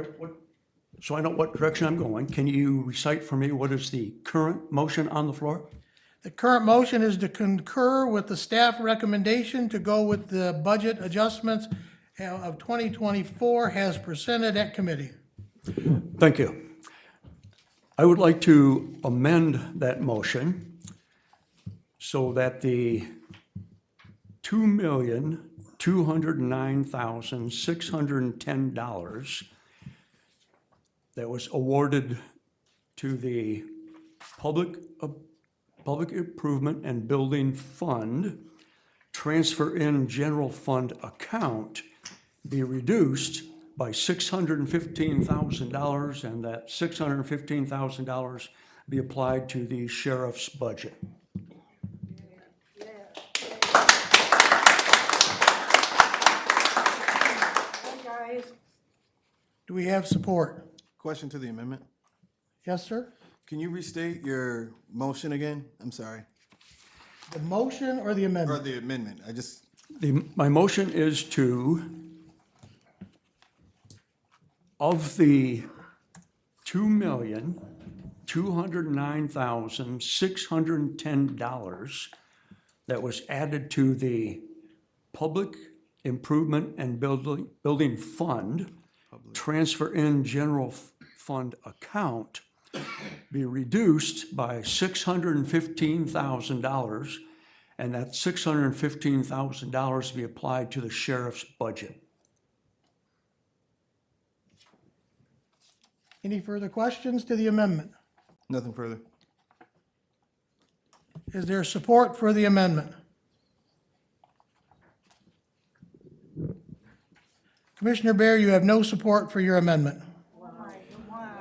so I know what direction I'm going. Can you recite for me what is the current motion on the floor? The current motion is to concur with the staff recommendation to go with the budget adjustments of 2024 as presented at committee. Thank you. I would like to amend that motion so that the $2,209,610 that was awarded to the Public Improvement and Building Fund transfer in general fund account be reduced by $615,000, and that $615,000 be applied to the sheriff's budget. Do we have support? Question to the amendment. Yes, sir? Can you restate your motion again? I'm sorry. The motion or the Or amendment? the amendment. My motion is to, of the $2,209,610 that was added to the Public Improvement and Building Fund, transfer in general fund account, be reduced by $615,000, and that $615,000 be applied to the sheriff's budget. Any further questions to the amendment? Nothing further. Is there support for the amendment? Commissioner Bear, you have no support for your amendment.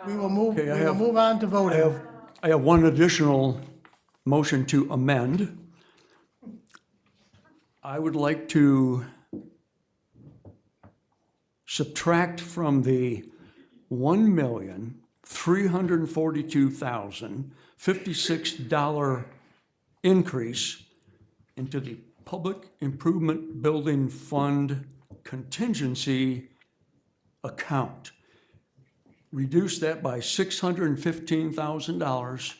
We will move, Okay, we will move on to voting. I have one additional motion to amend. I would like to subtract from the $1,342,056 increase into the Public Improvement Building Fund contingency account. Reduce that by $615,000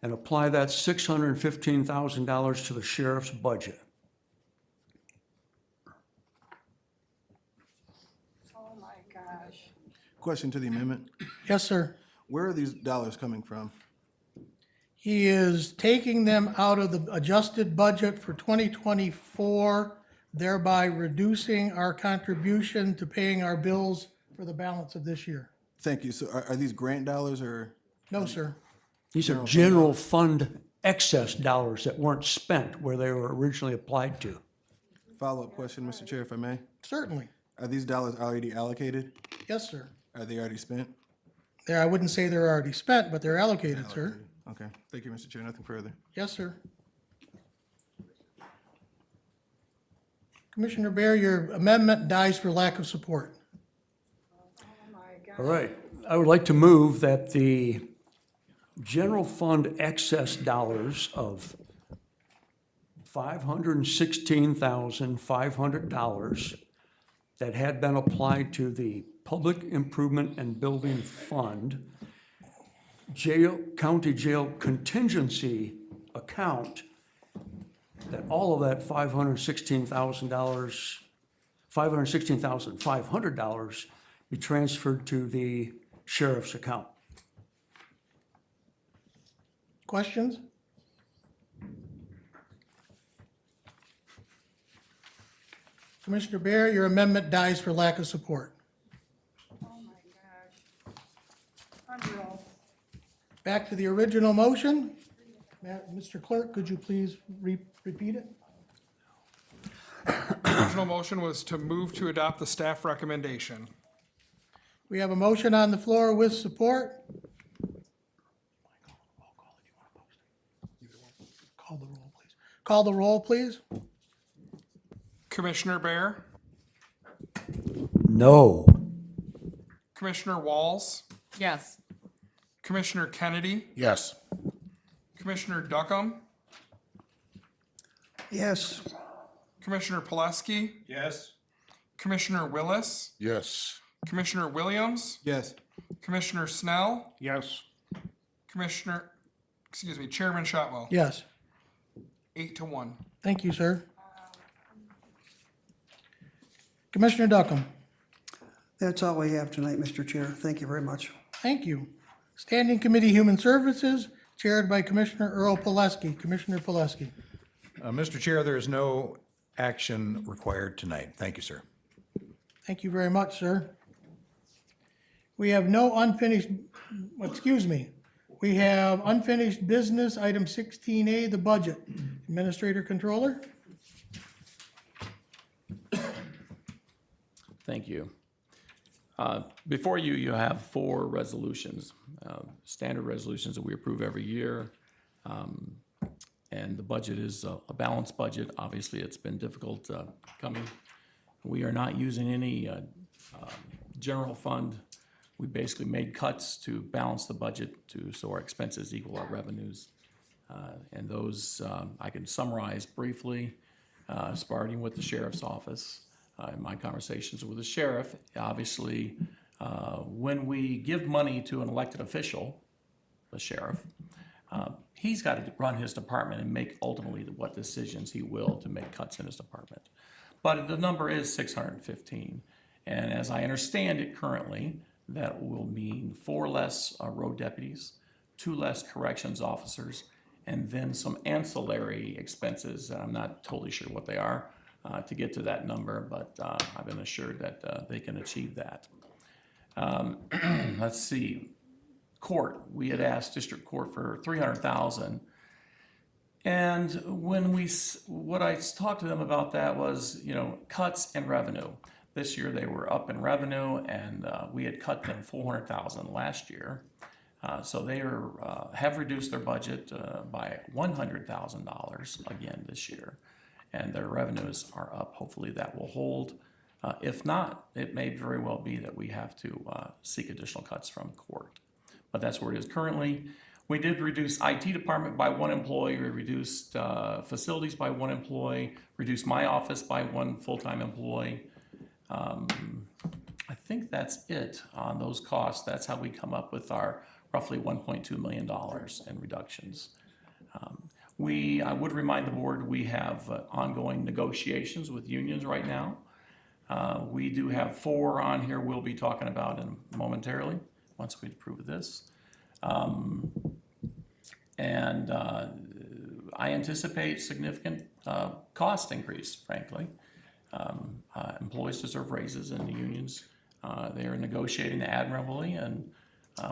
and apply that $615,000 to the sheriff's budget. Oh my gosh. Question to the amendment. Yes, sir. Where are these dollars coming from? He is taking them out of the adjusted budget for 2024, thereby reducing our contribution to paying our bills for the balance of this year. Thank you. So are these grant dollars or? No, sir. These are general fund excess dollars that weren't spent where they were originally applied to. Follow-up question, Mr. Chair, if I may. Certainly. Are these dollars already allocated? Yes, sir. Are they already spent? There, I wouldn't say they're already spent, but they're allocated, sir. Okay. Thank you, Mr. Chair. Nothing further. Yes, sir. Commissioner Bear, your amendment dies for lack of support. All right. I would like to move that the general fund excess dollars of $516,500 that had been applied to the Public Improvement and Building Fund, county jail contingency account, that all of that $516,500 be transferred to the sheriff's account. Questions? Commissioner Bear, your amendment dies for lack of support. Oh my gosh. Unreal. Back to the original motion. Mr. Clerk, could you please repeat it? The original motion was to move to adopt the staff recommendation. We have a motion on the floor with support. Call the roll, please. Call the roll, please. Commissioner Bear, No. Commissioner Walls, Yes. Commissioner Kennedy, Yes. Commissioner Duckham, Yes. Commissioner Pileski, Yes. Commissioner Willis, Yes. Commissioner Williams, Yes. Commissioner Snell, Yes. Chairman Shotwell. Yes. 8-1. Thank you, sir. Commissioner Duckham. That's all we have tonight, Mr. Chair. Thank you very much. Thank you. Standing Committee Human Services, chaired by Commissioner Earl Pileski. Commissioner Pileski. Mr. Chair, there is no action required tonight. Thank you, sir. Thank you very much, sir. We have no unfinished, we have unfinished business, item 16A, the budget. Administrator Controller? Thank you. Before you, you have 4 resolutions, standard resolutions that we approve every year. And the budget is a balanced budget. Obviously, it's been difficult coming. We are not using any general fund. We basically made cuts to balance the budget so our expenses equal our revenues. And those I can summarize briefly, starting with the sheriff's office. In my conversations with the sheriff, obviously, when we give money to an elected official, the sheriff, he's got to run his department and make ultimately what decisions he will to make cuts in his department. But the number is 615. And as I understand it currently, that will mean 4 less road deputies, 2 less corrections officers, and then some ancillary expenses, and I'm not totally sure what they are, to get to that number, but I've been assured that they can achieve that. Let's see, court, we had asked district court for 300,000. And when what I talked to them about that was, cuts in revenue. This year they were up in revenue, and we had cut them 400,000 last year. So they have reduced their budget by $100,000 again this year, and their revenues are up. Hopefully that will hold. If not, it may very well be that we have to seek additional cuts from court. But that's where it is currently. We did reduce IT department by 1 employee. We reduced facilities by 1 employee, reduced my office by 1 full-time employee. I think that's it on those costs. That's how we come up with our roughly $1.2 million in reductions. I would remind the board, we have ongoing negotiations with unions right now. We do have 4 on here we'll be talking about momentarily, once we approve this. I anticipate significant cost increase, frankly. Employees deserve raises in the unions. They are negotiating admirably, and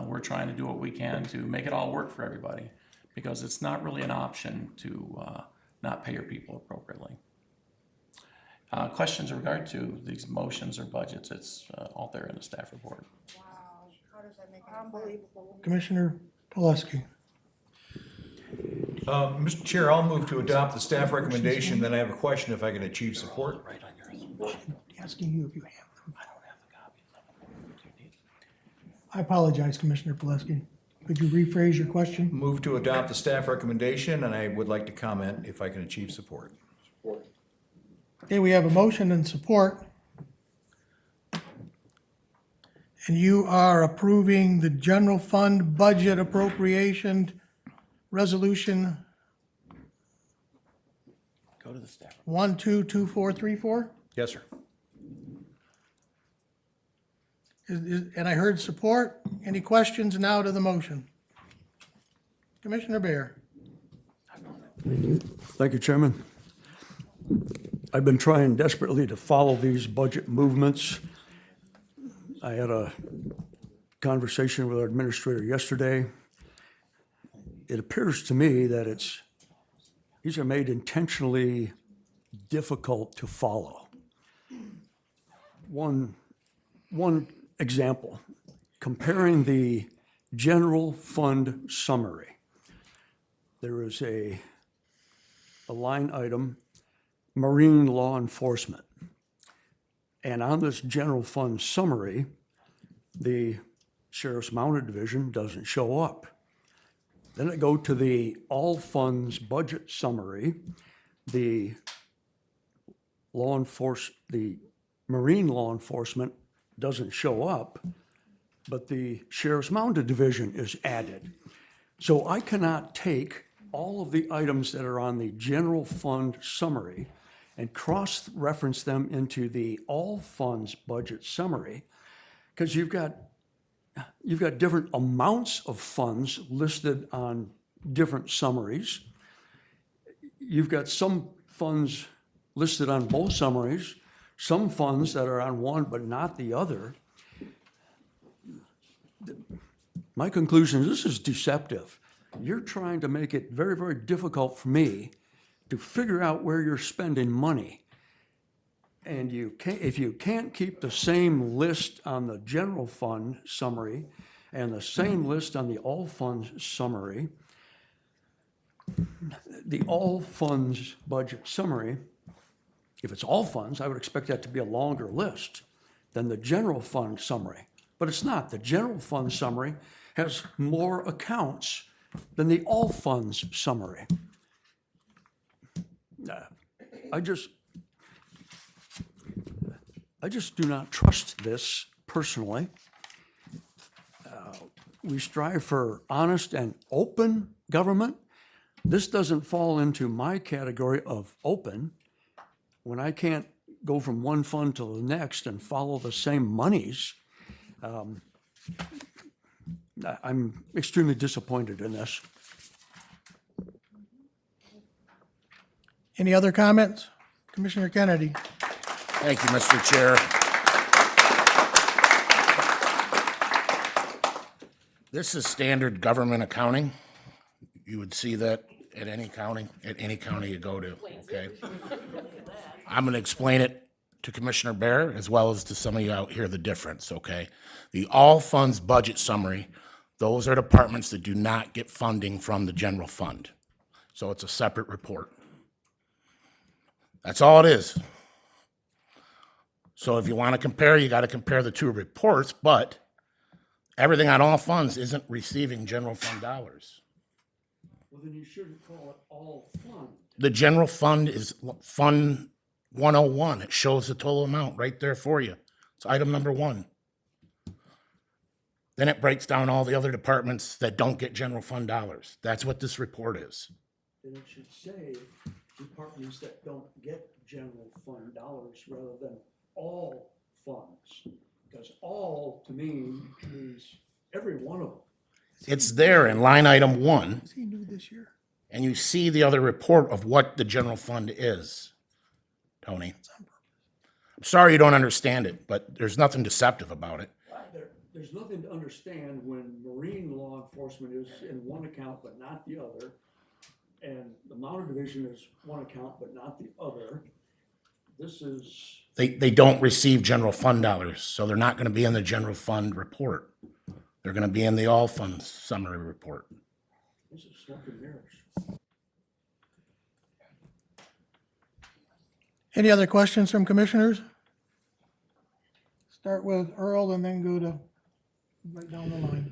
we're trying to do what we can to make it all work for everybody, because it's not really an option to not pay your people appropriately. Questions in regard to these motions or budgets? It's all there in the staff report. Commissioner Pileski. Mr. Chair, I'll move to adopt the staff recommendation, then I have a question if I can achieve support. Asking you if you have them. I don't have the copies. I apologize, Commissioner Pileski. Could you rephrase your question? Move to adopt the staff recommendation, and I would like to comment if I can achieve support. Okay, we have a motion and support. And you are approving the general fund budget appropriation resolution Go to the staff. 122434? Yes, sir. And I heard support. Any questions now to the motion? Commissioner Bear. Thank you, Chairman. I've been trying desperately to follow these budget movements. I had a conversation with our administrator yesterday. It appears to me that these are made intentionally difficult to follow. One example, comparing the general fund summary. There is a line item, Marine Law Enforcement. And on this general fund summary, the Sheriff's Mounted Division doesn't show up. Then I go to the all funds budget summary, the Marine Law Enforcement doesn't show up, but the Sheriff's Mounted Division is added. So I cannot take all of the items that are on the general fund summary and cross-reference them into the all funds budget summary, because you've got different amounts of funds listed on different summaries. You've got some funds listed on both summaries, some funds that are on one but not the other. My conclusion is this is deceptive. You're trying to make it very, very difficult for me to figure out where you're spending money. And if you can't keep the same list on the general fund summary and the same list on the all funds summary, the all funds budget summary, if it's all funds, I would expect that to be a longer list than the general fund summary. But it's not. The general fund summary has more accounts than the all funds summary. I just do not trust this personally. We strive for honest and open government. This doesn't fall into my category of open when I can't go from one fund to the next and follow the same monies. I'm extremely disappointed in this. Any other comments? Commissioner Kennedy. Thank you, Mr. Chair. This is standard government accounting. You would see that at any county you go to, okay? I'm gonna explain it to Commissioner Bear as well as to some of you out here, the difference, okay? The all funds budget summary, those are departments that do not get funding from the general fund. So it's a separate report. That's all it is. So if you want to compare, you got to compare the two reports, but everything on all funds isn't receiving general fund dollars. Well, then you shouldn't call it all fund. The general fund is Fund 101. It shows the total amount right there for you. It's item number 1. Then it breaks down all the other departments that don't get general fund dollars. That's what this report is. Then it should say departments that don't get general fund dollars rather than all funds. Because all to me means every one of them. It's there in line item 1, What's he new this year? and you see the other report of what the general fund is, Tony. I'm sorry you don't understand it, but there's nothing deceptive about it. There's nothing to understand when marine law enforcement is in one account but not the other, and the Mounted Division is one account but not the other. This is, They don't receive general fund dollars, so they're not gonna be in the general fund report. They're gonna be in the all funds summary report. this is smoke and mirrors. Any other questions from commissioners? Start with Earl and then go to right down the line.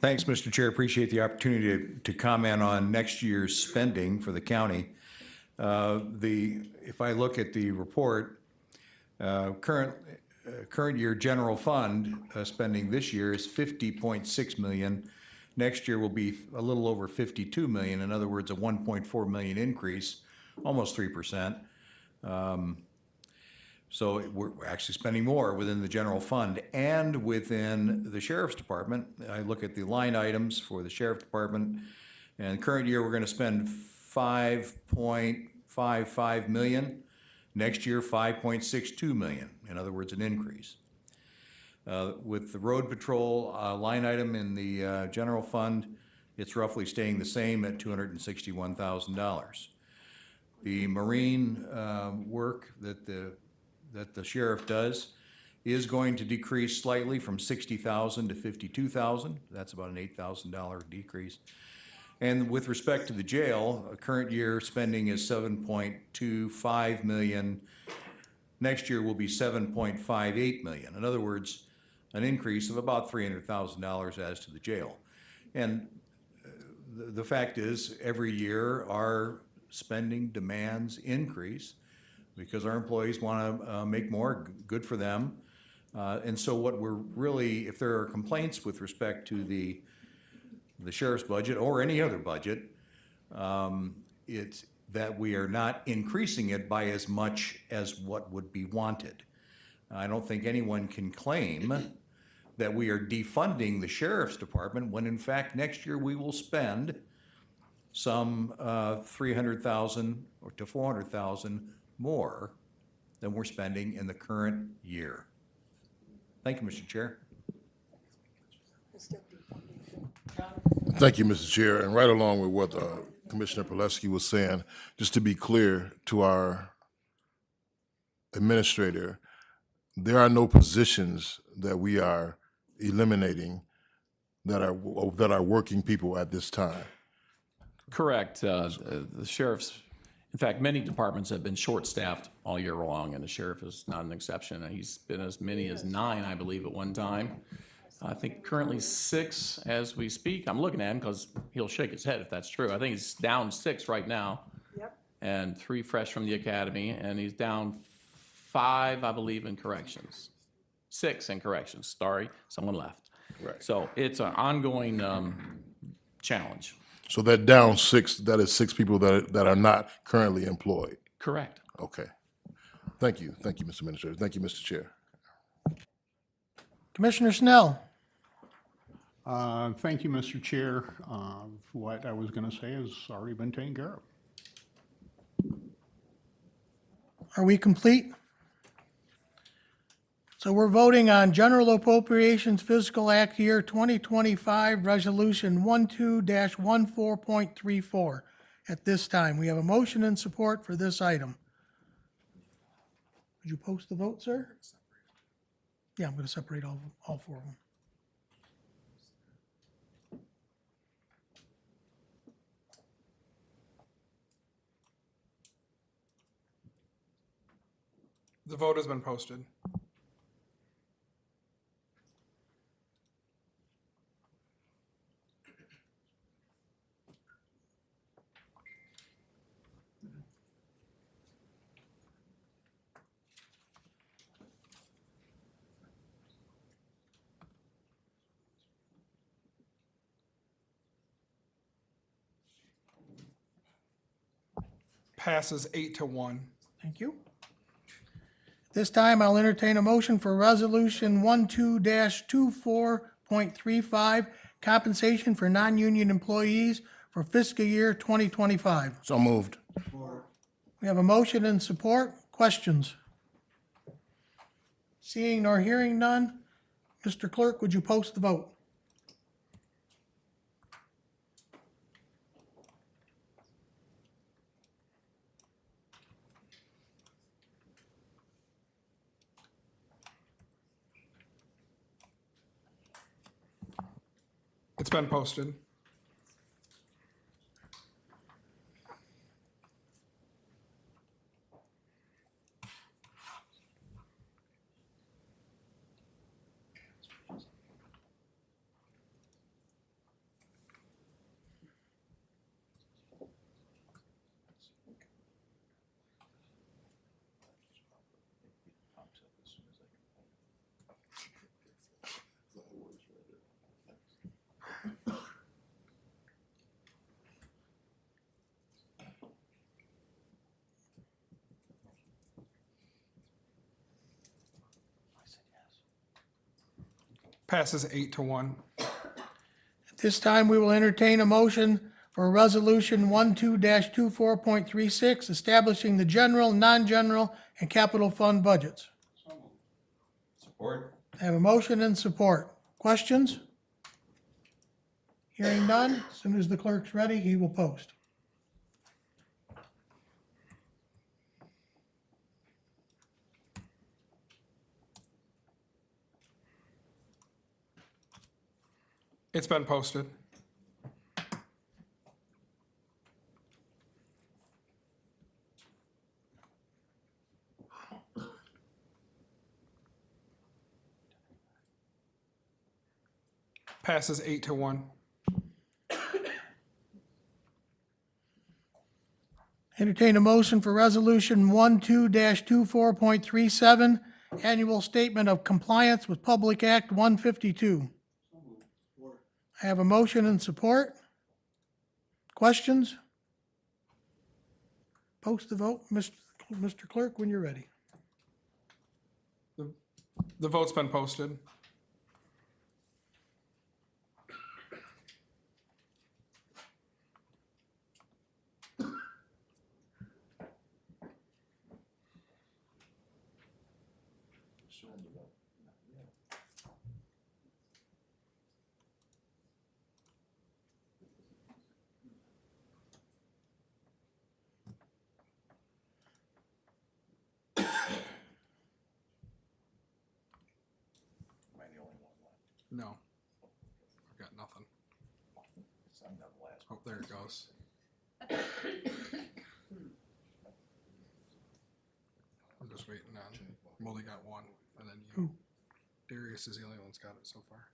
Thanks, Mr. Chair. Appreciate the opportunity to comment on next year's spending for the county. If I look at the report, current year general fund spending this year is 50.6 million. Next year will be a little over 52 million. In other words, a 1.4 million increase, almost 3%. So we're actually spending more within the general fund and within the sheriff's department. I look at the line items for the sheriff department, and current year, we're gonna spend 5.55 million. Next year, 5.62 million. In other words, an increase. With the road patrol line item in the general fund, it's roughly staying the same at $261,000. The marine work that the sheriff does is going to decrease slightly from 60,000 to 52,000. That's about an $8,000 decrease. And with respect to the jail, current year spending is 7.25 million. Next year will be 7.58 million. In other words, an increase of about $300,000 as to the jail. And the fact is, every year our spending demands increase because our employees want to make more, good for them. And so what we're really, if there are complaints with respect to the sheriff's budget or any other budget, it's that we are not increasing it by as much as what would be wanted. I don't think anyone can claim that we are defunding the sheriff's department when in fact next year we will spend some 300,000 or to 400,000 more than we're spending in the current year. Thank you, Mr. Chair. Thank you, Mr. Chair, and right along with what Commissioner Pileski was saying, just to be clear to our administrator, there are no positions that we are eliminating that are working people at this time. Correct. The sheriff's, in fact, many departments have been short-staffed all year long, and the sheriff is not an exception. He's been as many as 9, I believe, at one time. I think currently 6 as we speak. I'm looking at him because he'll shake his head if that's true. I think he's down 6 right now. Yep. And 3 fresh from the academy, and he's down 5, I believe, in corrections. 6 in corrections. Sorry, someone left. Right. So it's an ongoing challenge. So that down 6, that is 6 people that are not currently employed. Correct. Okay. Thank you, Mr. Administrator. Thank you, Mr. Chair. Commissioner Snell. Thank you, Mr. Chair. What I was going to say has already been taken care of. Are we complete? So we're voting on General Appropriations Fiscal Act Year 2025, Resolution 12-14.34. At this time, we have a motion and support for this item. Would you post the vote, sir? Yeah, I'm going to separate all four of them. The vote has been posted. Passes 8-1. Thank you. This time, I'll entertain a motion for Resolution 12-24.35, compensation for non-union employees for fiscal year 2025. So moved. We have a motion and support. Questions? Seeing nor hearing none, Mr. Clerk, would you post the vote? It's been posted. Passes 8-1. At this time, we will entertain a motion for Resolution 12-24.36, establishing the general, non-general, and capital fund budgets. Support. I have a motion and support. Questions? Hearing none, as soon as the clerk's ready, he will post. It's been posted. Passes 8-1. Entertain a motion for Resolution 12-24.37, Annual Statement of Compliance with Public Act 152. I have a motion and support. Questions? Post the vote, Mr. Clerk, when you're ready. The vote's been posted. No. I've got nothing. Oh, there it goes. I'm just waiting on, I've only got one, and then you. Darius is the only one that's got it so far.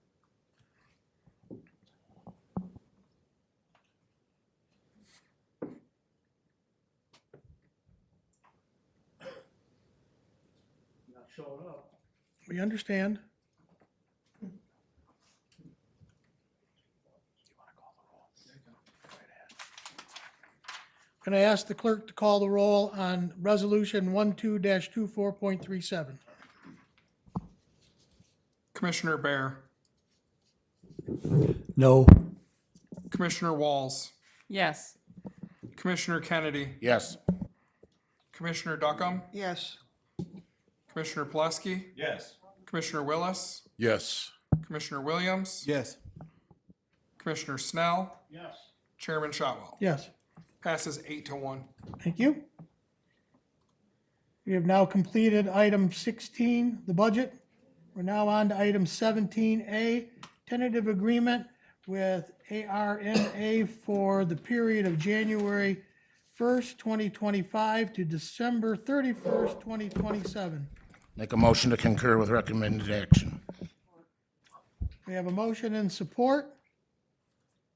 Not showing up. We understand. Can I ask the clerk to call the roll on Resolution 12-24.37? Commissioner Bear, No. Commissioner Walls, Yes. Commissioner Kennedy, Yes. Commissioner Duckham, Yes. Commissioner Plesky, Yes. Commissioner Willis, Yes. Commissioner Williams, Yes. Commissioner Snell, Yes. Chairman Shotwell. Yes. Passes 8-1. Thank you. We have now completed item 16, the budget. We're now on to item 17A, tentative agreement with ARNA for the period of January 1st, 2025 to December 31st, 2027. Make a motion to concur with recommended action. We have a motion and support.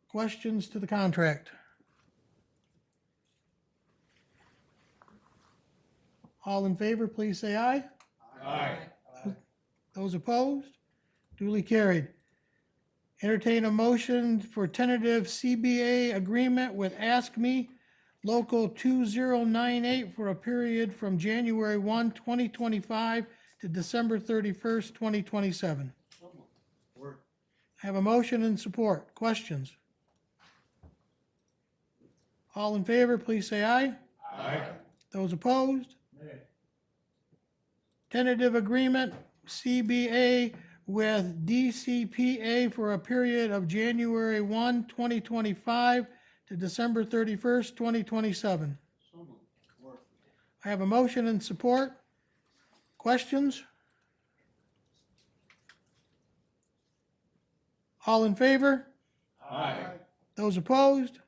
Questions to the contract? All in favor, please say aye. Aye. Those opposed? Duly carried. Entertain a motion for tentative CBA agreement with Ask Me Local 2098 for a period from January 1, 2025 to December 31st, 2027. I have a motion and support. Questions? All in favor, please say aye. Aye. Those opposed? Tentative agreement, CBA with DCPA for a period of January 1, 2025 to December 31st, 2027. I have a motion and support. Questions? All in favor? Aye. Those opposed?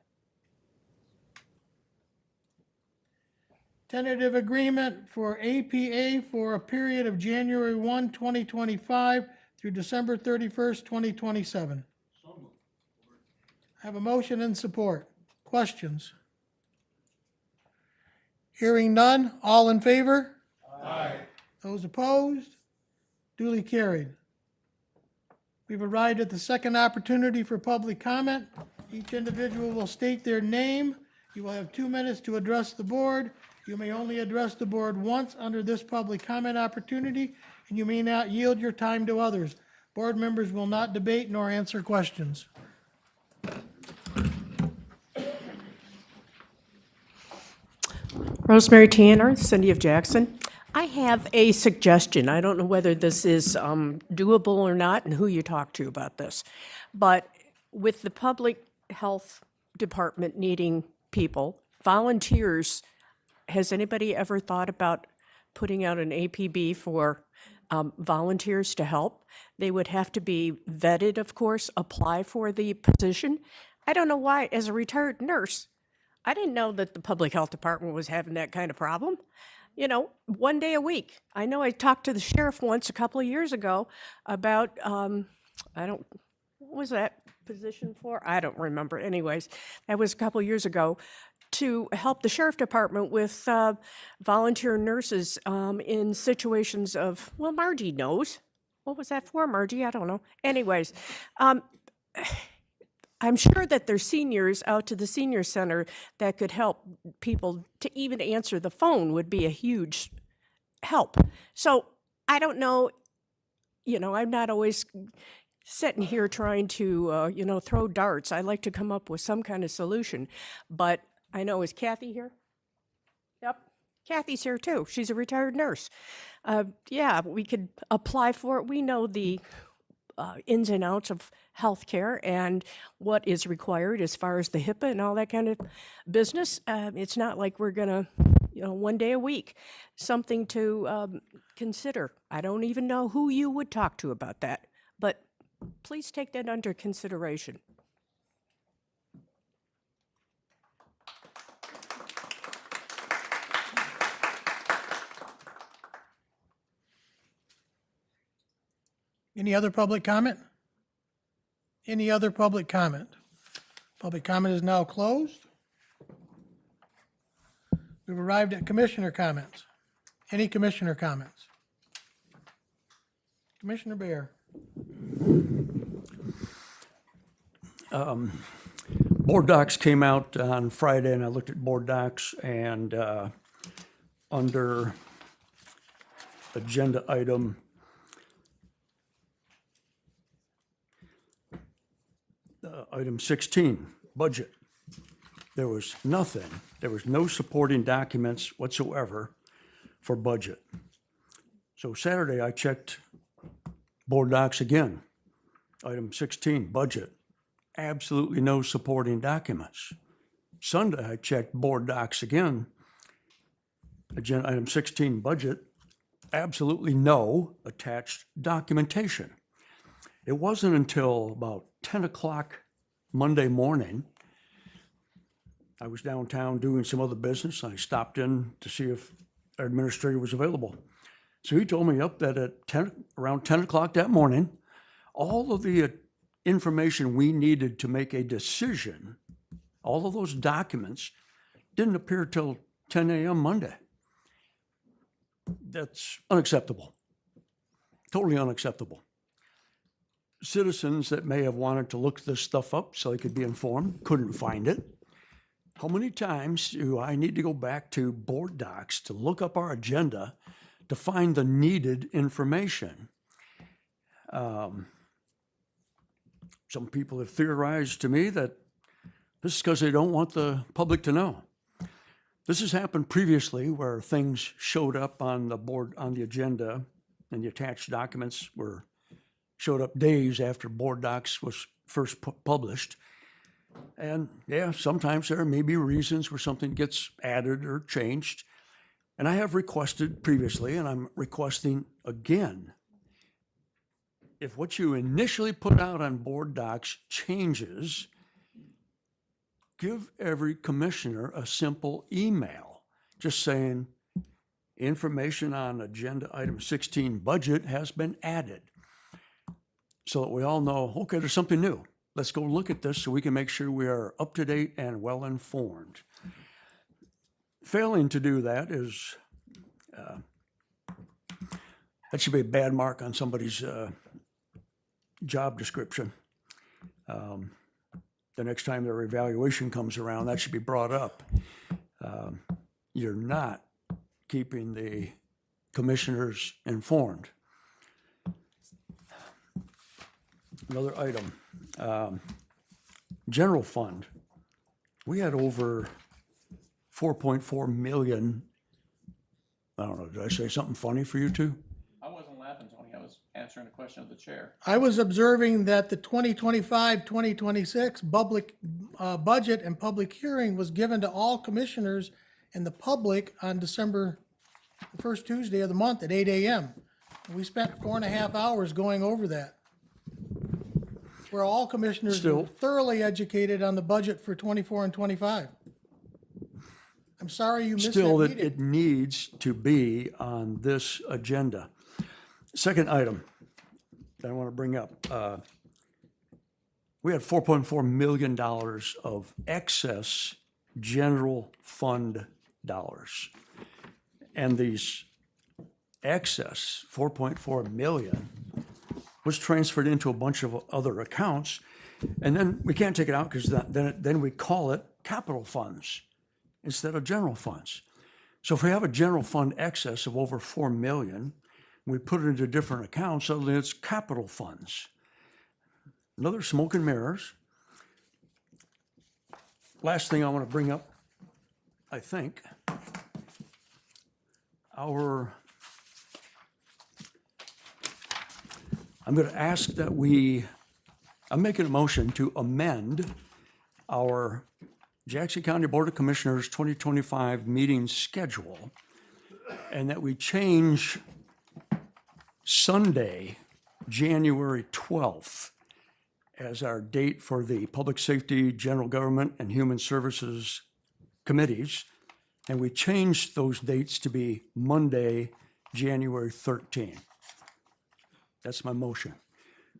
Tentative agreement for APA for a period of January 1, 2025 through December 31st, 2027. I have a motion and support. Questions? Hearing none, all in favor? Aye. Those opposed? Duly carried. We've arrived at the second opportunity for public comment. Each individual will state their name. You will have 2 minutes to address the board. You may only address the board once under this public comment opportunity, and you may not yield your time to others. Board members will not debate nor answer questions. Rosemary Tanner, City of Jackson. I have a suggestion. I don't know whether this is doable or not and who you talk to about this. But with the public health department needing people, volunteers, has anybody ever thought about putting out an APB for volunteers to help? They would have to be vetted, of course, apply for the position. I don't know why, as a retired nurse, I didn't know that the public health department was having that kind of problem. You know, 1 day a week. I know I talked to the sheriff once a couple of years ago about, what was that position for? I don't remember. Anyways, that was a couple of years ago, to help the sheriff department with volunteer nurses in situations of, well, Margie knows. What was that for, Margie? I don't know. Anyways, I'm sure that there's seniors out to the senior center that could help people to even answer the phone would be a huge help. So I don't know, you know, I'm not always sitting here trying to, throw darts. I like to come up with some kind of solution. But I know, is Kathy here? Yep. Kathy's here too. She's a retired nurse. Yeah, we could apply for it. We know the ins and outs of healthcare and what is required as far as the HIPAA and all that kind of business. It's not like we're going to, 1 day a week, something to consider. I don't even know who you would talk to about that, but please take that under consideration. Any other public comment? Any other public comment? Public comment is now closed. We've arrived at commissioner comments. Any commissioner comments? Commissioner Bear. Board docs came out on Friday, and I looked at board docs, and under agenda item item 16, budget. There was nothing, there was no supporting documents whatsoever for budget. So Saturday, I checked Board docs again. Item 16, budget. Absolutely no supporting documents. Sunday, I checked board docs again. Agenda item 16, budget. Absolutely no attached documentation. It wasn't until about 10 o'clock Monday morning, I was downtown doing some other business. I stopped in to see if our administrator was available. So he told me up that at around 10 o'clock that morning, all of the information we needed to make a decision, all of those documents didn't appear till 10 a.m. Monday. That's unacceptable. Totally unacceptable. Citizens that may have wanted to look this stuff up so they could be informed couldn't find it. How many times do I need to go back to board docs to look up our agenda to find the needed information? Some people have theorized to me that this is because they don't want the public to know. This has happened previously where things showed up on the board, on the agenda, and the attached documents showed up days after board docs was first published. And yeah, sometimes there may be reasons where something gets added or changed. And I have requested previously, and I'm requesting again, if what you initially put out on board docs changes, give every commissioner a simple email just saying, information on agenda item 16 budget has been added. So that we all know, okay, there's something new. Let's go look at this so we can make sure we are up to date and well informed. Failing to do that is, that should be a bad mark on somebody's job description. The next time their evaluation comes around, that should be brought up. You're not keeping the commissioners informed. Another item, general fund. We had over 4.4 million. I don't know, did I say something funny for you two? I wasn't laughing, Tony. I was answering a question of the chair. I was observing that the 2025-2026 public budget and public hearing was given to all commissioners and the public on December, the first Tuesday of the month at 8 a.m. We spent 4.5 hours going over that, where all commissioners were thoroughly educated on the budget for 24 and 25. I'm sorry you missed that Still, meeting. it needs to be on this agenda. Second item that I want to bring up. We had $4.4 million of excess general fund dollars. And these excess, 4.4 million, was transferred into a bunch of other accounts. And then we can't take it out because then we call it capital funds instead of general funds. So if we have a general fund excess of over 4 million, we put it into different accounts, suddenly it's capital funds. Another smoke and mirrors. Last thing I want to bring up, I think, I'm going to ask that I'm making a motion to amend our Jackson County Board of Commissioners 2025 meeting schedule, and that we change Sunday, January 12th, as our date for the Public Safety, General Government, and Human Services committees, and we changed those dates to be Monday, January 13th. That's my motion.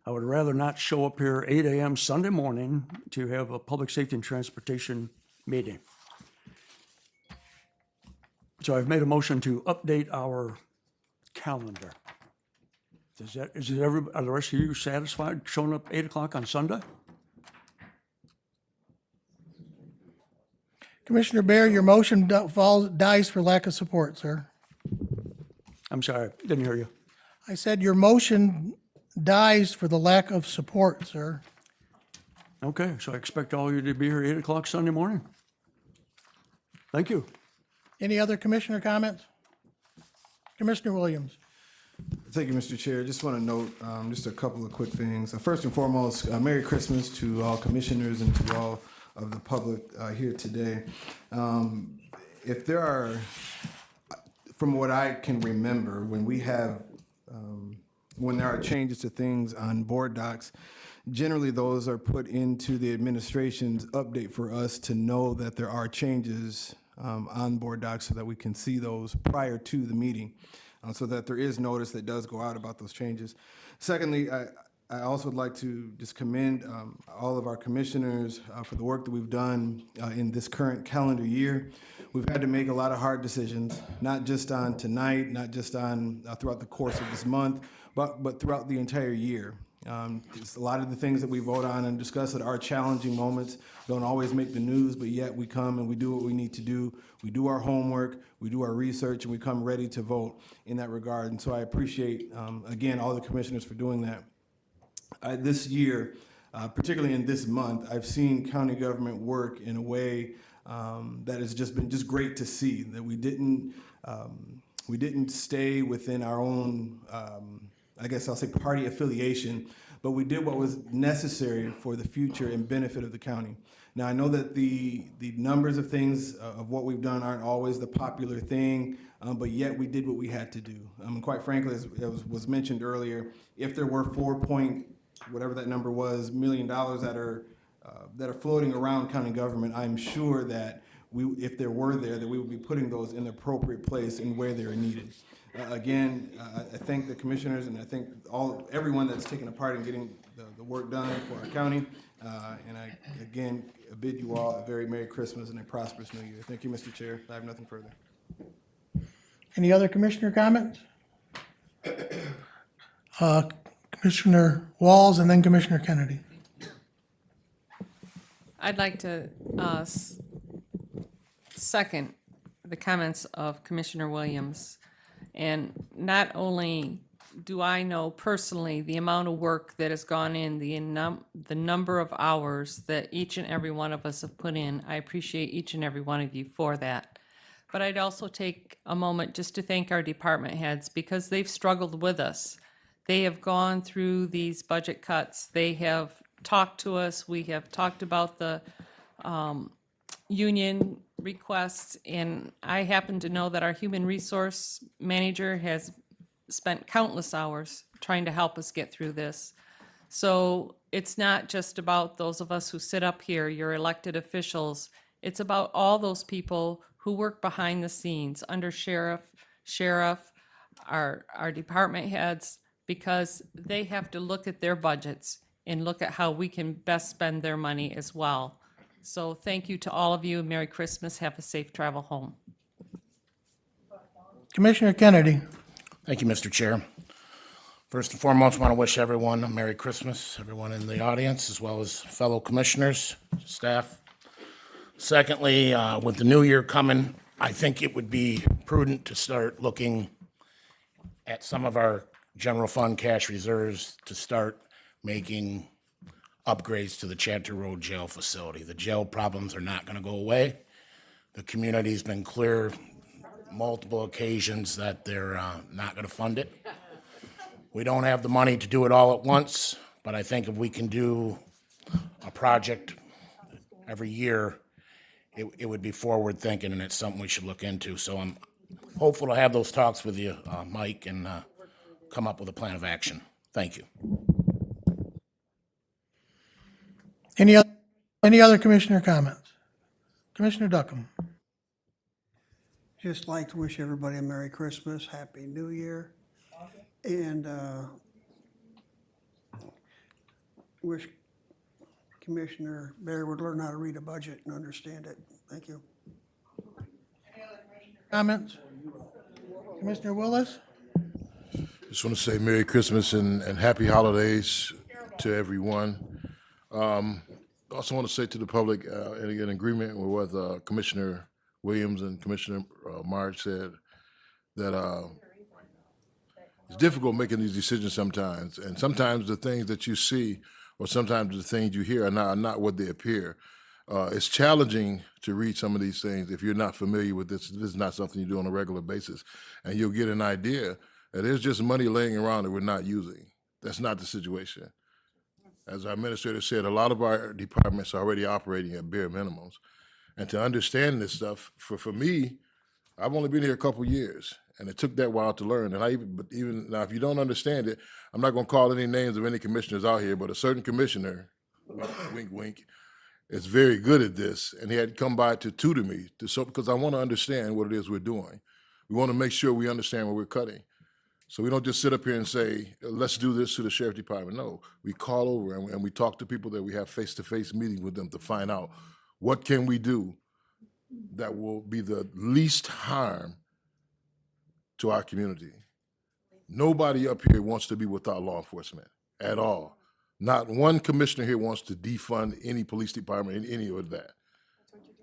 I would rather not show up here 8 a.m. Sunday morning to have a public safety and transportation meeting. So I've made a motion to update our calendar. Are the rest of you satisfied showing up 8 o'clock on Sunday? Commissioner Bear, your motion dies for lack of support, sir. I'm sorry, didn't hear you. I said your motion dies for the lack of support, sir. Okay, so I expect all of you to be here 8 o'clock Sunday morning. Thank you. Any other commissioner comments? Commissioner Williams. Thank you, Mr. Chair. Just want to note just a couple of quick things. First and foremost, Merry Christmas to all commissioners and to all of the public here today. If there are, from what I can remember, when we have, when there are changes to things on board docs, generally those are put into the administration's update for us to know that there are changes on board docs so that we can see those prior to the meeting. So that there is notice that does go out about those changes. Secondly, I also would like to just commend all of our commissioners for the work that we've done in this current calendar year. We've had to make a lot of hard decisions, not just on tonight, not just on throughout the course of this month, but throughout the entire year. Just a lot of the things that we vote on and discuss that are challenging moments don't always make the news, but yet we come and we do what we need to do. We do our homework, we do our research, and we come ready to vote in that regard. And so I appreciate, again, all the commissioners for doing that. This year, particularly in this month, I've seen county government work in a way that has just been just great to see, that we didn't stay within our own, I guess I'll say party affiliation, but we did what was necessary for the future and benefit of the county. Now, I know that the numbers of things of what we've done aren't always the popular thing, but yet we did what we had to do. Quite frankly, as was mentioned earlier, if there were whatever that number was, $1 million that are floating around county government, I'm sure that if there were that we would be putting those in the appropriate place and where they're needed. Again, I thank the commissioners and I thank everyone that's taken a part in getting the work done for our county. And I, again, bid you all a very Merry Christmas and a prosperous New Year. Thank you, Mr. Chair. I have nothing further. Any other commissioner comments? Commissioner Walls and then Commissioner Kennedy. I'd like to second the comments of Commissioner Williams. And not only do I know personally the amount of work that has gone in, the number of hours that each and every one of us have put in, I appreciate each and every one of you for that. But I'd also take a moment just to thank our department heads because they've struggled with us. They have gone through these budget cuts. They have talked to us. We have talked about the union requests, and I happen to know that our human resource manager has spent countless hours trying to help us get through this. So it's not just about those of us who sit up here, your elected officials. It's about all those people who work behind the scenes under sheriff, our department heads, because they have to look at their budgets and look at how we can best spend their money as well. So thank you to all of you. Merry Christmas. Have a safe travel home. Commissioner Kennedy. Thank you, Mr. Chair. First and foremost, I want to wish everyone a Merry Christmas, everyone in the audience, as well as fellow commissioners, staff. Secondly, with the new year coming, I think it would be prudent to start looking at some of our general fund cash reserves to start making upgrades to the Chantry Road Jail facility. The jail problems are not going to go away. The community's been clear multiple occasions that they're not going to fund it. We don't have the money to do it all at once, but I think if we can do a project every year, it would be forward thinking, and it's something we should look into. So I'm hopeful to have those talks with you, Mike, and come up with a plan of action. Thank you. Any other commissioner comments? Commissioner Duckham. Just like to wish everybody a Merry Christmas, Happy New Year, and wish Commissioner Barry would learn how to read a budget and understand it. Thank you. Comments? Commissioner Willis? Just want to say Merry Christmas and Happy Holidays to everyone. Also want to say to the public, in agreement with what Commissioner Williams and Commissioner March said, that it's difficult making these decisions sometimes. And sometimes the things that you see or sometimes the things you hear are not what they appear. It's challenging to read some of these things if you're not familiar with this. This is not something you do on a regular basis. And you'll get an idea And there's just money laying around that we're not using. That's not the situation. As our administrator said, a lot of our departments are already operating at bare minimums. And to understand this stuff, for me, I've only been here a couple years, and it took that while to learn. And but even now, if you don't understand it, I'm not going to call any names of any commissioners out here, but a certain commissioner, wink, wink, is very good at this, and he had come by to tutor me because I want to understand what it is we're doing. We want to make sure we understand what we're cutting. So we don't just sit up here and say, let's do this to the sheriff department. No, we call over and we talk to people that we have face-to-face meetings with them to find out what can we do that will be the least harm to our community. Nobody up here wants to be without law enforcement at all. Not one commissioner here wants to defund any police department, any of that.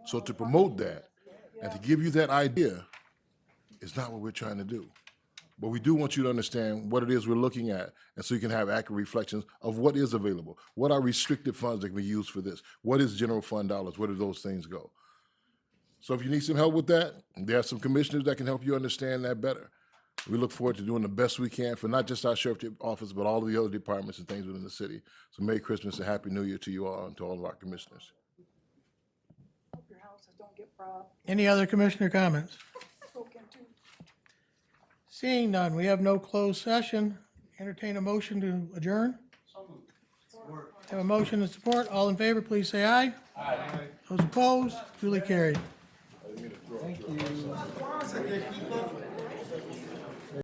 So to promote that and to give you that idea is not what we're trying to do. But we do want you to understand what it is we're looking at, and so you can have accurate reflections of what is available. What are restricted funds that can be used for this? What is general fund dollars? Where do those things go? So if you need some help with that, there are some commissioners that can help you understand that better. We look forward to doing the best we can for not just our sheriff's office, but all of the other departments and things within the city. So Merry Christmas and Happy New Year to you all and to all of our commissioners. Any other commissioner comments? Seeing none, we have no closed session. Entertain a motion to adjourn. Have a motion and support. All in favor, please say aye. Aye. Those opposed, duly carried. Thank you.